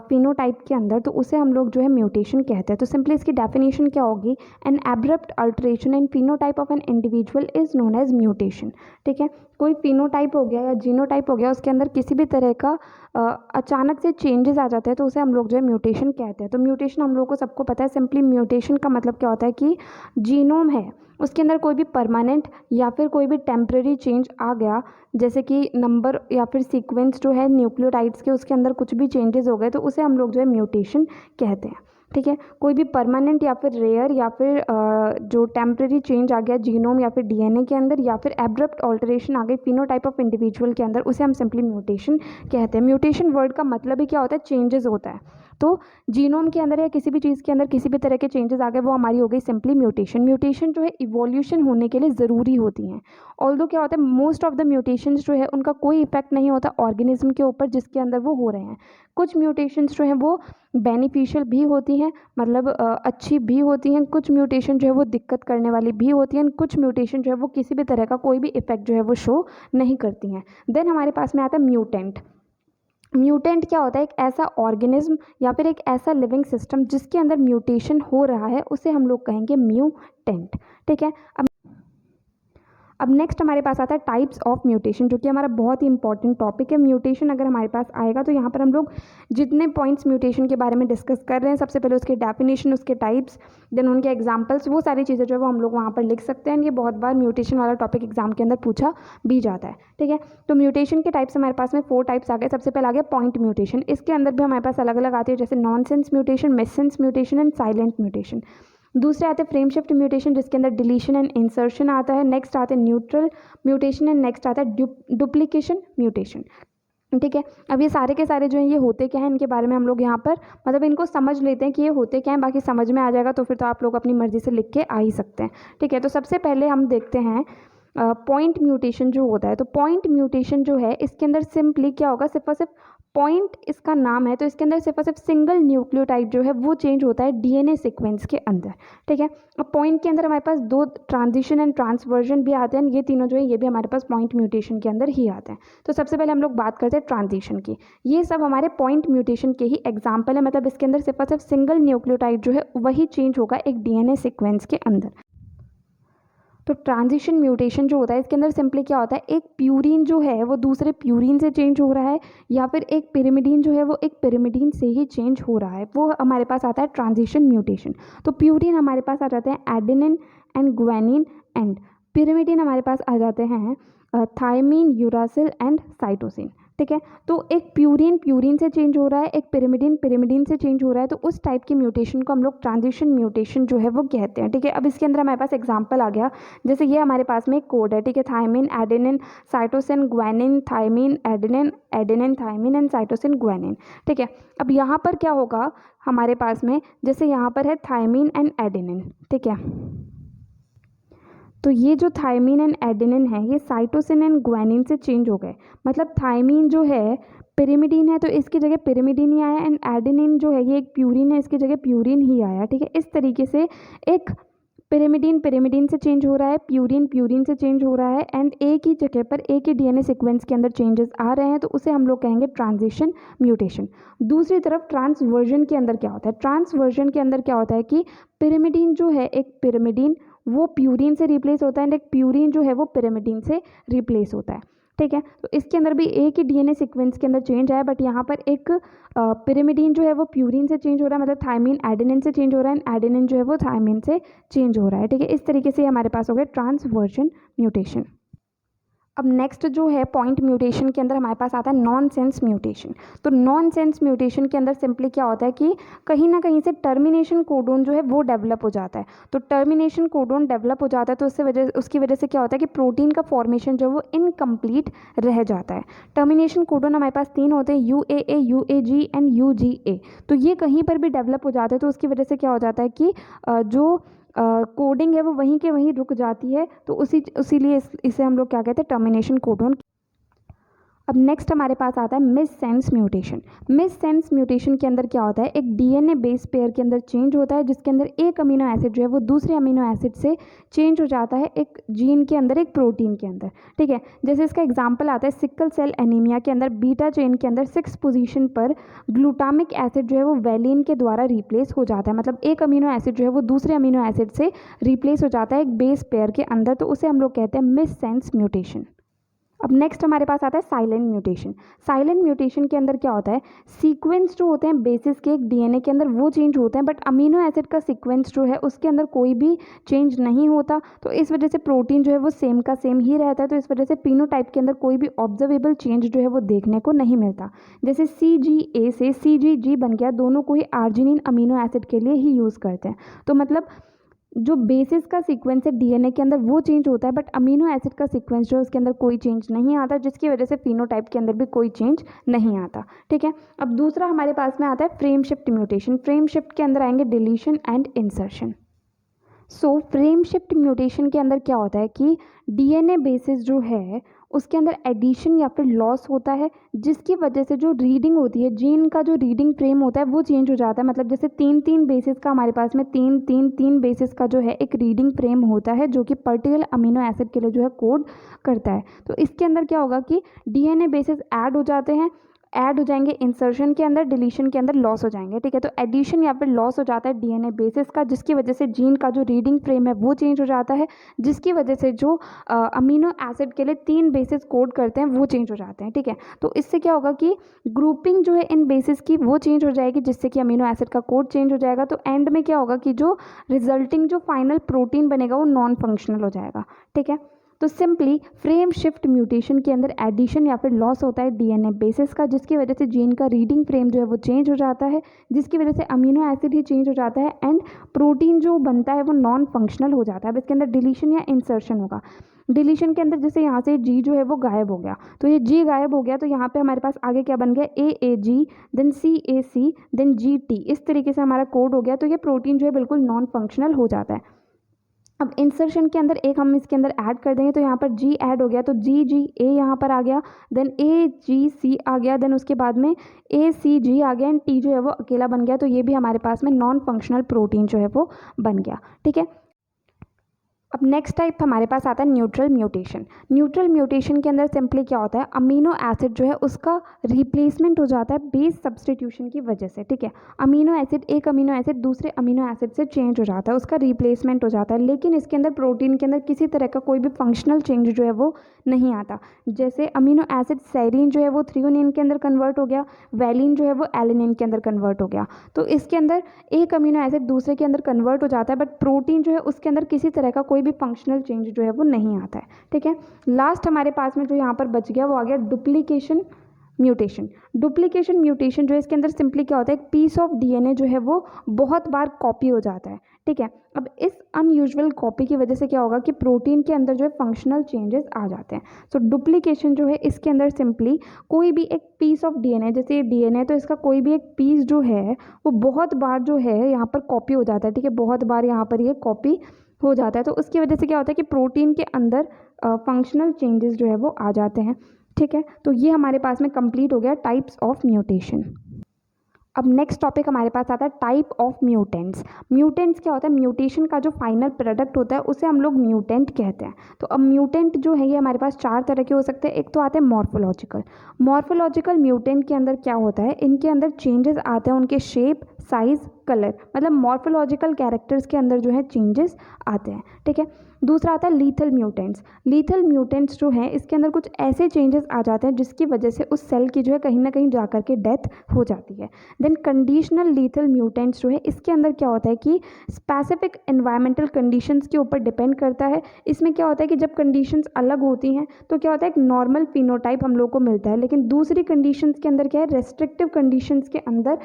फिनोटाइप के अंदर, तो उसे हम लोग जो है म्यूटेशन कहते हैं। तो सिंपली इसकी डेफिनेशन क्या होगी, an abrupt alteration in phenotype of an individual is known as mutation, ठीक है। कोई फिनोटाइप हो गया या जीनोटाइप हो गया, उसके अंदर किसी भी तरह का अचानक से चेंजेस आ जाते हैं, तो उसे हम लोग जो है म्यूटेशन कहते हैं। तो म्यूटेशन हम लोग को सबको पता है, सिंपली म्यूटेशन का मतलब क्या होता है कि जीनोम है उसके अंदर कोई भी परमानेंट या फिर कोई भी टेम्परेरी चेंज आ गया, जैसे कि नंबर या फिर सीक्वेंस जो है न्यूक्लियोटाइड्स के उसके अंदर कुछ भी चेंजेस हो गए, तो उसे हम लोग जो है म्यूटेशन कहते हैं, ठीक है। कोई भी परमानेंट या फिर रेयर या फिर जो टेम्परेरी चेंज आ गया जीनोम या फिर डीएनए के अंदर, या फिर एब्रप्ट ऑल्टरेशन आ गई फिनोटाइप ऑफ इंडिविजुअल के अंदर, उसे हम सिंपली म्यूटेशन कहते हैं। म्यूटेशन वर्ड का मतलब ही क्या होता है, चेंजेस होता है। तो जीनोम के अंदर या किसी भी चीज़ के अंदर किसी भी तरह के चेंजेस आ गए, वो हमारी हो गई सिंपली म्यूटेशन। म्यूटेशन जो है इवोल्यूशन होने के लिए ज़रूरी होती हैं। ऑल्दो क्या होता है, मोस्ट ऑफ द म्यूटेशंस जो है उनका कोई इफेक्ट नहीं होता ऑर्गेनिज्म के ऊपर जिसके अंदर वो हो रहे हैं। कुछ म्यूटेशंस जो हैं वो बेनिफिशियल भी होती हैं, मतलब अच्छी भी होती हैं। कुछ म्यूटेशन जो है वो दिक्कत करने वाली भी होती हैं। कुछ म्यूटेशन जो है वो किसी भी तरह का कोई भी इफेक्ट जो है वो शो नहीं करती हैं। देन हमारे पास में आता है म्यूटेंट। म्यूटेंट क्या होता है, एक ऐसा ऑर्गेनिज्म या फिर एक ऐसा लिविंग सिस्टम जिसके अंदर म्यूटेशन हो रहा है, उसे हम लोग कहेंगे म्यूटेंट, ठीक है। अब नेक्स्ट हमारे पास आता है टाइप्स ऑफ म्यूटेशन, जो कि हमारा बहुत ही इंपॉर्टेंट टॉपिक है। म्यूटेशन अगर हमारे पास आएगा तो यहाँ पर हम लोग जितने पॉइंट्स म्यूटेशन के बारे में डिस्कस कर रहे हैं, सबसे पहले उसके डेफिनेशन, उसके टाइप्स, देन उनके एग्जांपल्स, वो सारी चीज़ें जो है वो हम लोग वहाँ पर लिख सकते हैं। ये बहुत बार म्यूटेशन वाला टॉपिक एग्जाम के अंदर पूछा भी जाता है, ठीक है। तो म्यूटेशन के टाइप्स हमारे पास में 4 टाइप्स आ गए। सबसे पहले आ गया पॉइंट म्यूटेशन। इसके अंदर भी हमारे पास अलग अलग आती है, जैसे nonsense mutation, missense mutation and silent mutation. दूसरे आते हैं फ्रेम शिफ्ट म्यूटेशन, जिसके अंदर डिलीशन एंड इंसर्शन आता है। नेक्स्ट आते हैं न्यूट्रल म्यूटेशन एंड नेक्स्ट आता है डुप्लीकेशन म्यूटेशन, ठीक है। अब ये सारे के सारे जो हैं ये होते क्या हैं, इनके बारे में हम लोग यहाँ पर मतलब इनको समझ लेते हैं कि ये होते क्या हैं। बाकी समझ में आ जाएगा तो फिर तो आप लोग अपनी मर्जी से लिख के आ ही सकते हैं, ठीक है। तो सबसे पहले हम देखते हैं पॉइंट म्यूटेशन जो होता है। तो पॉइंट म्यूटेशन जो है इसके अंदर सिंपली क्या होगा, सिर्फ और सिर्फ पॉइंट इसका नाम है, तो इसके अंदर सिर्फ और सिर्फ सिंगल न्यूक्लियोटाइड जो है वो चेंज होता है डीएनए सीक्वेंस के अंदर, ठीक है। अब पॉइंट के अंदर हमारे पास 2 ट्रांजिशन एंड ट्रांसवर्जन भी आते हैं। ये तीनों जो है ये भी हमारे पास पॉइंट म्यूटेशन के अंदर ही आते हैं। तो सबसे पहले हम लोग बात करते हैं ट्रांजिशन की। ये सब हमारे पॉइंट म्यूटेशन के ही एग्जाम्पल है, मतलब इसके अंदर सिर्फ और सिर्फ सिंगल न्यूक्लियोटाइड जो है वही चेंज होगा एक डीएनए सीक्वेंस के अंदर। तो ट्रांजिशन म्यूटेशन जो होता है इसके अंदर सिंपली क्या होता है, एक प्यूरिन जो है वो दूसरे प्यूरिन से चेंज हो रहा है, या फिर एक पिरिमिडीन जो है वो एक पिरिमिडीन से ही चेंज हो रहा है, वो हमारे पास आता है ट्रांजिशन म्यूटेशन। तो प्यूरिन हमारे पास आ जाते हैं adenine and guanine, and pyrimidine हमारे पास आ जाते हैं थायमीन, यूरासिल एंड साइटोसिन। ठीक है, तो एक प्यूरिन प्यूरिन से चेंज हो रहा है, एक पिरिमिडीन पिरिमिडीन से चेंज हो रहा है, तो उस टाइप की म्यूटेशन को हम लोग ट्रांजिशन म्यूटेशन जो है वो कहते हैं। ठीक है, अब इसके अंदर हमारे पास एग्जांपल आ गया, जैसे ये हमारे पास में एक कोड है। ठीक है, thymine adenine cytosine guanine, thymine adenine adenine thymine and cytosine guanine. ठीक है, अब यहाँ पर क्या होगा हमारे पास में, जैसे यहाँ पर है थायमीन एंड एडेनिन। ठीक है, तो ये जो थायमीन एंड एडेनिन है ये साइटोसिन एंड ग्वानिन से चेंज हो गए। मतलब थायमीन जो है पिरिमिडीन है तो इसकी जगह पिरिमिडीन ही आया, एंड एडेनिन जो है ये एक प्यूरिन है, इसकी जगह प्यूरिन ही आया। ठीक है, इस तरीके से एक पिरिमिडीन पिरिमिडीन से चेंज हो रहा है, प्यूरिन प्यूरिन से चेंज हो रहा है, एंड एक ही जगह पर एक ही डीएनए सीक्वेंस के अंदर चेंजेस आ रहे हैं, तो उसे हम लोग कहेंगे ट्रांजिशन म्यूटेशन। दूसरी तरफ ट्रांसवर्जन के अंदर क्या होता है, ट्रांसवर्जन के अंदर क्या होता है कि पिरिमिडीन जो है एक पिरिमिडीन वो प्यूरिन से रिप्लेस होता है, एंड एक प्यूरिन जो है वो पिरिमिडीन से रिप्लेस होता है। ठीक है, तो इसके अंदर भी एक ही डीएनए सीक्वेंस के अंदर चेंज है, बट यहाँ पर एक पिरिमिडीन जो है वो प्यूरिन से चेंज हो रहा है, मतलब थायमीन एडेनिन से चेंज हो रहा है, एंड एडेनिन जो है वो थायमीन से चेंज हो रहा है। ठीक है, इस तरीके से हमारे पास हो गया ट्रांसवर्जन म्यूटेशन। अब नेक्स्ट जो है पॉइंट म्यूटेशन के अंदर हमारे पास आता है नॉन सेंस म्यूटेशन। तो नॉन सेंस म्यूटेशन के अंदर सिंपली क्या होता है कि कहीं ना कहीं से टर्मिनेशन कोडोन जो है वो डेवलप हो जाता है। तो टर्मिनेशन कोडोन डेवलप हो जाता है तो उसकी वजह से क्या होता है कि प्रोटीन का फॉर्मेशन जो है वो इनकम्प्लीट रह जाता है। टर्मिनेशन कोडोन हमारे पास 3 होते हैं, UAA, UAG एंड UGA। तो ये कहीं पर भी डेवलप हो जाते हैं तो उसकी वजह से क्या हो जाता है कि जो कोडिंग है वो वहीं के वहीं रुक जाती है, तो इसीलिए इसे हम लोग क्या कहते हैं, टर्मिनेशन कोडोन। अब नेक्स्ट हमारे पास आता है miss sense mutation. Miss sense mutation के अंदर क्या होता है, एक डीएनए बेस पेयर के अंदर चेंज होता है, जिसके अंदर एक अमीनो एसिड जो है वो दूसरे अमीनो एसिड से चेंज हो जाता है एक जीन के अंदर, एक प्रोटीन के अंदर। ठीक है, जैसे इसका एग्जांपल आता है सिकल सेल एनीमिया के अंदर बीटा चेन के अंदर 6 पोजीशन पर ग्लूटामिक एसिड जो है वो वैलिन के द्वारा रिप्लेस हो जाता है। मतलब एक अमीनो एसिड जो है वो दूसरे अमीनो एसिड से रिप्लेस हो जाता है एक बेस पेयर के अंदर, तो उसे हम लोग कहते हैं मिस सेंस म्यूटेशन। अब नेक्स्ट हमारे पास आता है साइलेंट म्यूटेशन। साइलेंट म्यूटेशन के अंदर क्या होता है, सीक्वेंस जो होते हैं बेसिस के एक डीएनए के अंदर वो चेंज होते हैं, बट अमीनो एसिड का सीक्वेंस जो है उसके अंदर कोई भी चेंज नहीं होता, तो इस वजह से प्रोटीन जो है वो सेम का सेम ही रहता है। तो इस वजह से पीनोटाइप के अंदर कोई भी ऑब्जर्वेबल चेंज जो है वो देखने को नहीं मिलता। जैसे CGA से CGG बन गया, दोनों को ही आर्जिनिन अमीनो एसिड के लिए ही यूज़ करते हैं। तो मतलब जो बेसिस का सीक्वेंस है डीएनए के अंदर वो चेंज होता है, बट अमीनो एसिड का सीक्वेंस जो है उसके अंदर कोई चेंज नहीं आता, जिसकी वजह से फिनोटाइप के अंदर भी कोई चेंज नहीं आता। ठीक है, अब दूसरा हमारे पास में आता है frame shift mutation. Frame shift के अंदर आएंगे deletion and insertion. So frame shift mutation के अंदर क्या होता है कि डीएनए बेसिस जो है उसके अंदर एडिशन या फिर लॉस होता है, जिसकी वजह से जो रीडिंग होती है, जीन का जो रीडिंग फ्रेम होता है वो चेंज हो जाता है। मतलब जैसे 3 बेसिस का हमारे पास में 3 बेसिस का जो है एक रीडिंग फ्रेम होता है जो कि पर्टिकुलर अमीनो एसिड के लिए जो है कोड करता है। तो इसके अंदर क्या होगा कि डीएनए बेसिस ऐड हो जाते हैं, ऐड हो जाएंगे इंसर्शन के अंदर, डिलीशन के अंदर लॉस हो जाएंगे। ठीक है, तो एडिशन या फिर लॉस हो जाता है डीएनए बेसिस का, जिसकी वजह से जीन का जो रीडिंग फ्रेम है वो चेंज हो जाता है, जिसकी वजह से जो अमीनो एसिड के लिए 3 बेसिस कोड करते हैं वो चेंज हो जाते हैं। ठीक है, तो इससे क्या होगा कि ग्रुपिंग जो है इन बेसिस की वो चेंज हो जाएगी, जिससे कि अमीनो एसिड का कोड चेंज हो जाएगा। तो एंड में क्या होगा कि जो रिजल्टिंग जो फाइनल प्रोटीन बनेगा वो नॉन फंक्शनल हो जाएगा। ठीक है, तो सिंपली फ्रेम शिफ्ट म्यूटेशन के अंदर एडिशन या फिर लॉस होता है डीएनए बेसिस का, जिसकी वजह से जीन का रीडिंग फ्रेम जो है वो चेंज हो जाता है, जिसकी वजह से अमीनो एसिड ही चेंज हो जाता है, एंड प्रोटीन जो बनता है वो नॉन फंक्शनल हो जाता है। अब इसके अंदर डिलीशन या इंसर्शन होगा। डिलीशन के अंदर जैसे यहाँ से G जो है वो गायब हो गया, तो ये G गायब हो गया, तो यहाँ पे हमारे पास आगे क्या बन गया, AAG then CAC then GT, इस तरीके से हमारा कोड हो गया। तो ये प्रोटीन जो है बिल्कुल नॉन फंक्शनल हो जाता है। अब इंसर्शन के अंदर एक हम इसके अंदर ऐड कर देंगे, तो यहाँ पर G ऐड हो गया, तो GGA यहाँ पर आ गया, देन AGC आ गया, देन उसके बाद में ACG आ गया, एंड T जो है वो अकेला बन गया। तो ये भी हमारे पास में नॉन फंक्शनल प्रोटीन जो है वो बन गया। ठीक है, अब नेक्स्ट टाइप हमारे पास आता है न्यूट्रल म्यूटेशन। न्यूट्रल म्यूटेशन के अंदर सिंपली क्या होता है, अमीनो एसिड जो है उसका रिप्लेसमेंट हो जाता है बेस सब्सटीट्यूशन की वजह से। ठीक है, अमीनो एसिड, एक अमीनो एसिड दूसरे अमीनो एसिड से चेंज हो जाता है, उसका रिप्लेसमेंट हो जाता है, लेकिन इसके अंदर प्रोटीन के अंदर किसी तरह का कोई भी फंक्शनल चेंज जो है वो नहीं आता। जैसे अमीनो एसिड सेरीन जो है वो थ्रियोनिन के अंदर कन्वर्ट हो गया, वैलिन जो है वो एलिनिन के अंदर कन्वर्ट हो गया। तो इसके अंदर एक अमीनो एसिड दूसरे के अंदर कन्वर्ट हो जाता है, बट प्रोटीन जो है उसके अंदर किसी तरह का कोई भी फंक्शनल चेंज जो है वो नहीं आता है। ठीक है, लास्ट हमारे पास में जो यहाँ पर बच गया वो आ गया डुप्लीकेशन म्यूटेशन। डुप्लीकेशन म्यूटेशन जो है इसके अंदर सिंपली क्या होता है, एक पीस ऑफ डीएनए जो है वो बहुत बार कॉपी हो जाता है। ठीक है, अब इस अनयूजुअल कॉपी की वजह से क्या होगा कि प्रोटीन के अंदर जो है फंक्शनल चेंजेस आ जाते हैं। सो डुप्लीकेशन जो है इसके अंदर सिंपली कोई भी एक पीस ऑफ डीएनए, जैसे ये डीएनए तो इसका कोई भी एक पीस जो है वो बहुत बार जो है यहाँ पर कॉपी हो जाता है। ठीक है, बहुत बार यहाँ पर ये कॉपी हो जाता है, तो उसकी वजह से क्या होता है कि प्रोटीन के अंदर फंक्शनल चेंजेस जो है वो आ जाते हैं। ठीक है, तो ये हमारे पास में कंप्लीट हो गया टाइप्स ऑफ म्यूटेशन। अब नेक्स्ट टॉपिक हमारे पास आता है टाइप ऑफ म्यूटेंट्स। म्यूटेंट्स क्या होता है, म्यूटेशन का जो फाइनल प्रोडक्ट होता है उसे हम लोग म्यूटेंट कहते हैं। तो अब म्यूटेंट जो है ये हमारे पास चार तरह के हो सकते हैं। एक तो आते हैं मॉर्फोलॉजिकल। मॉर्फोलॉजिकल म्यूटेंट के अंदर क्या होता है, इनके अंदर चेंजेस आते हैं उनके शेप, साइज, कलर, मतलब मॉर्फोलॉजिकल कैरेक्टर्स के अंदर जो है चेंजेस आते हैं। ठीक है, दूसरा आता है लीथल म्यूटेंट्स। लीथल म्यूटेंट्स जो है इसके अंदर कुछ ऐसे चेंजेस आ जाते हैं जिसकी वजह से उस सेल की जो है कहीं ना कहीं जाकर के डेथ हो जाती है। देन कंडीशनल लीथल म्यूटेंट्स जो है इसके अंदर क्या होता है कि स्पेसिफिक एनवायरमेंटल कंडीशंस के ऊपर डिपेंड करता है। इसमें क्या होता है कि जब कंडीशंस अलग होती हैं तो क्या होता है, एक नॉर्मल फिनोटाइप हम लोग को मिलता है, लेकिन दूसरी कंडीशंस के अंदर क्या है, रेस्ट्रिक्टिव कंडीशंस के अंदर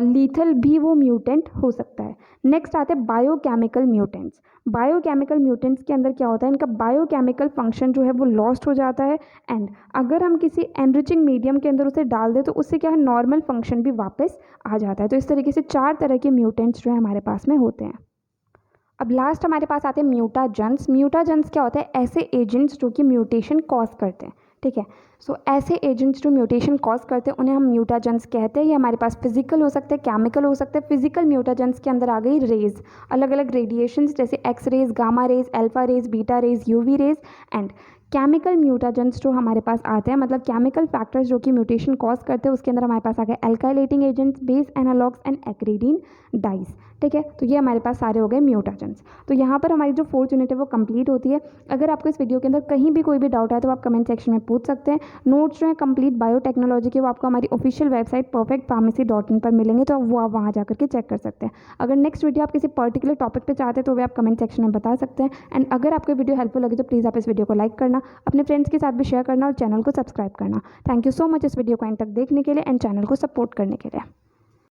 लीथल भी वो म्यूटेंट हो सकता है। नेक्स्ट आते हैं बायोकेमिकल म्यूटेंट्स। बायोकेमिकल म्यूटेंट्स के अंदर क्या होता है, इनका बायोकेमिकल फंक्शन जो है वो लॉस्ट हो जाता है, एंड अगर हम किसी एनरिचिंग मीडियम के अंदर उसे डाल दें तो उससे क्या है, नॉर्मल फंक्शन भी वापस आ जाता है। तो इस तरीके से चार तरह के म्यूटेंट्स जो है हमारे पास में होते हैं। अब लास्ट हमारे पास आते हैं म्यूटाजेंस। म्यूटाजेंस क्या होता है, ऐसे एजेंट्स जो कि म्यूटेशन कॉज करते हैं। ठीक है, सो ऐसे एजेंट्स जो म्यूटेशन कॉज करते हैं उन्हें हम म्यूटाजेंस कहते हैं। ये हमारे पास फिजिकल हो सकते हैं, केमिकल हो सकते हैं। फिजिकल म्यूटाजेंस के अंदर आ गई रेज, अलग अलग रेडिएशंस जैसे X rays, gamma rays, alpha rays, beta rays, UV rays. And chemical mutagens जो हमारे पास आते हैं, मतलब केमिकल फैक्टर्स जो कि म्यूटेशन कॉज करते हैं, उसके अंदर हमारे पास आ गए alkylating agents, base analogues and एक्रीडीन dice. ठीक है, तो ये हमारे पास सारे हो गए म्यूटाजेंस। तो यहाँ पर हमारी जो फोर्थ यूनिट है वो कंप्लीट होती है। अगर आपको इस वीडियो के अंदर कहीं भी कोई भी डाउट है तो आप कमेंट सेक्शन में पूछ सकते हैं। नोट्स जो है कंप्लीट बायोटेक्नोलॉजी के वो आपको हमारी ऑफिशियल वेबसाइट perfectpharmacy.in पर मिलेंगे, तो वो आप वहाँ जाकर के चेक कर सकते हैं। अगर नेक्स्ट वीडियो आप किसी पर्टिकुलर टॉपिक पे चाहते हैं तो वे आप कमेंट सेक्शन में बता सकते हैं। एंड अगर आपको वीडियो हेल्पफुल लगे तो प्लीज़ आप इस वीडियो को लाइक करना, अपने फ्रेंड्स के साथ भी शेयर करना और चैनल को सब्सक्राइब करना। थैंक यू सो मच इस वीडियो को एंड तक देखने के लिए एंड चैनल को सपोर्ट करने के लिए।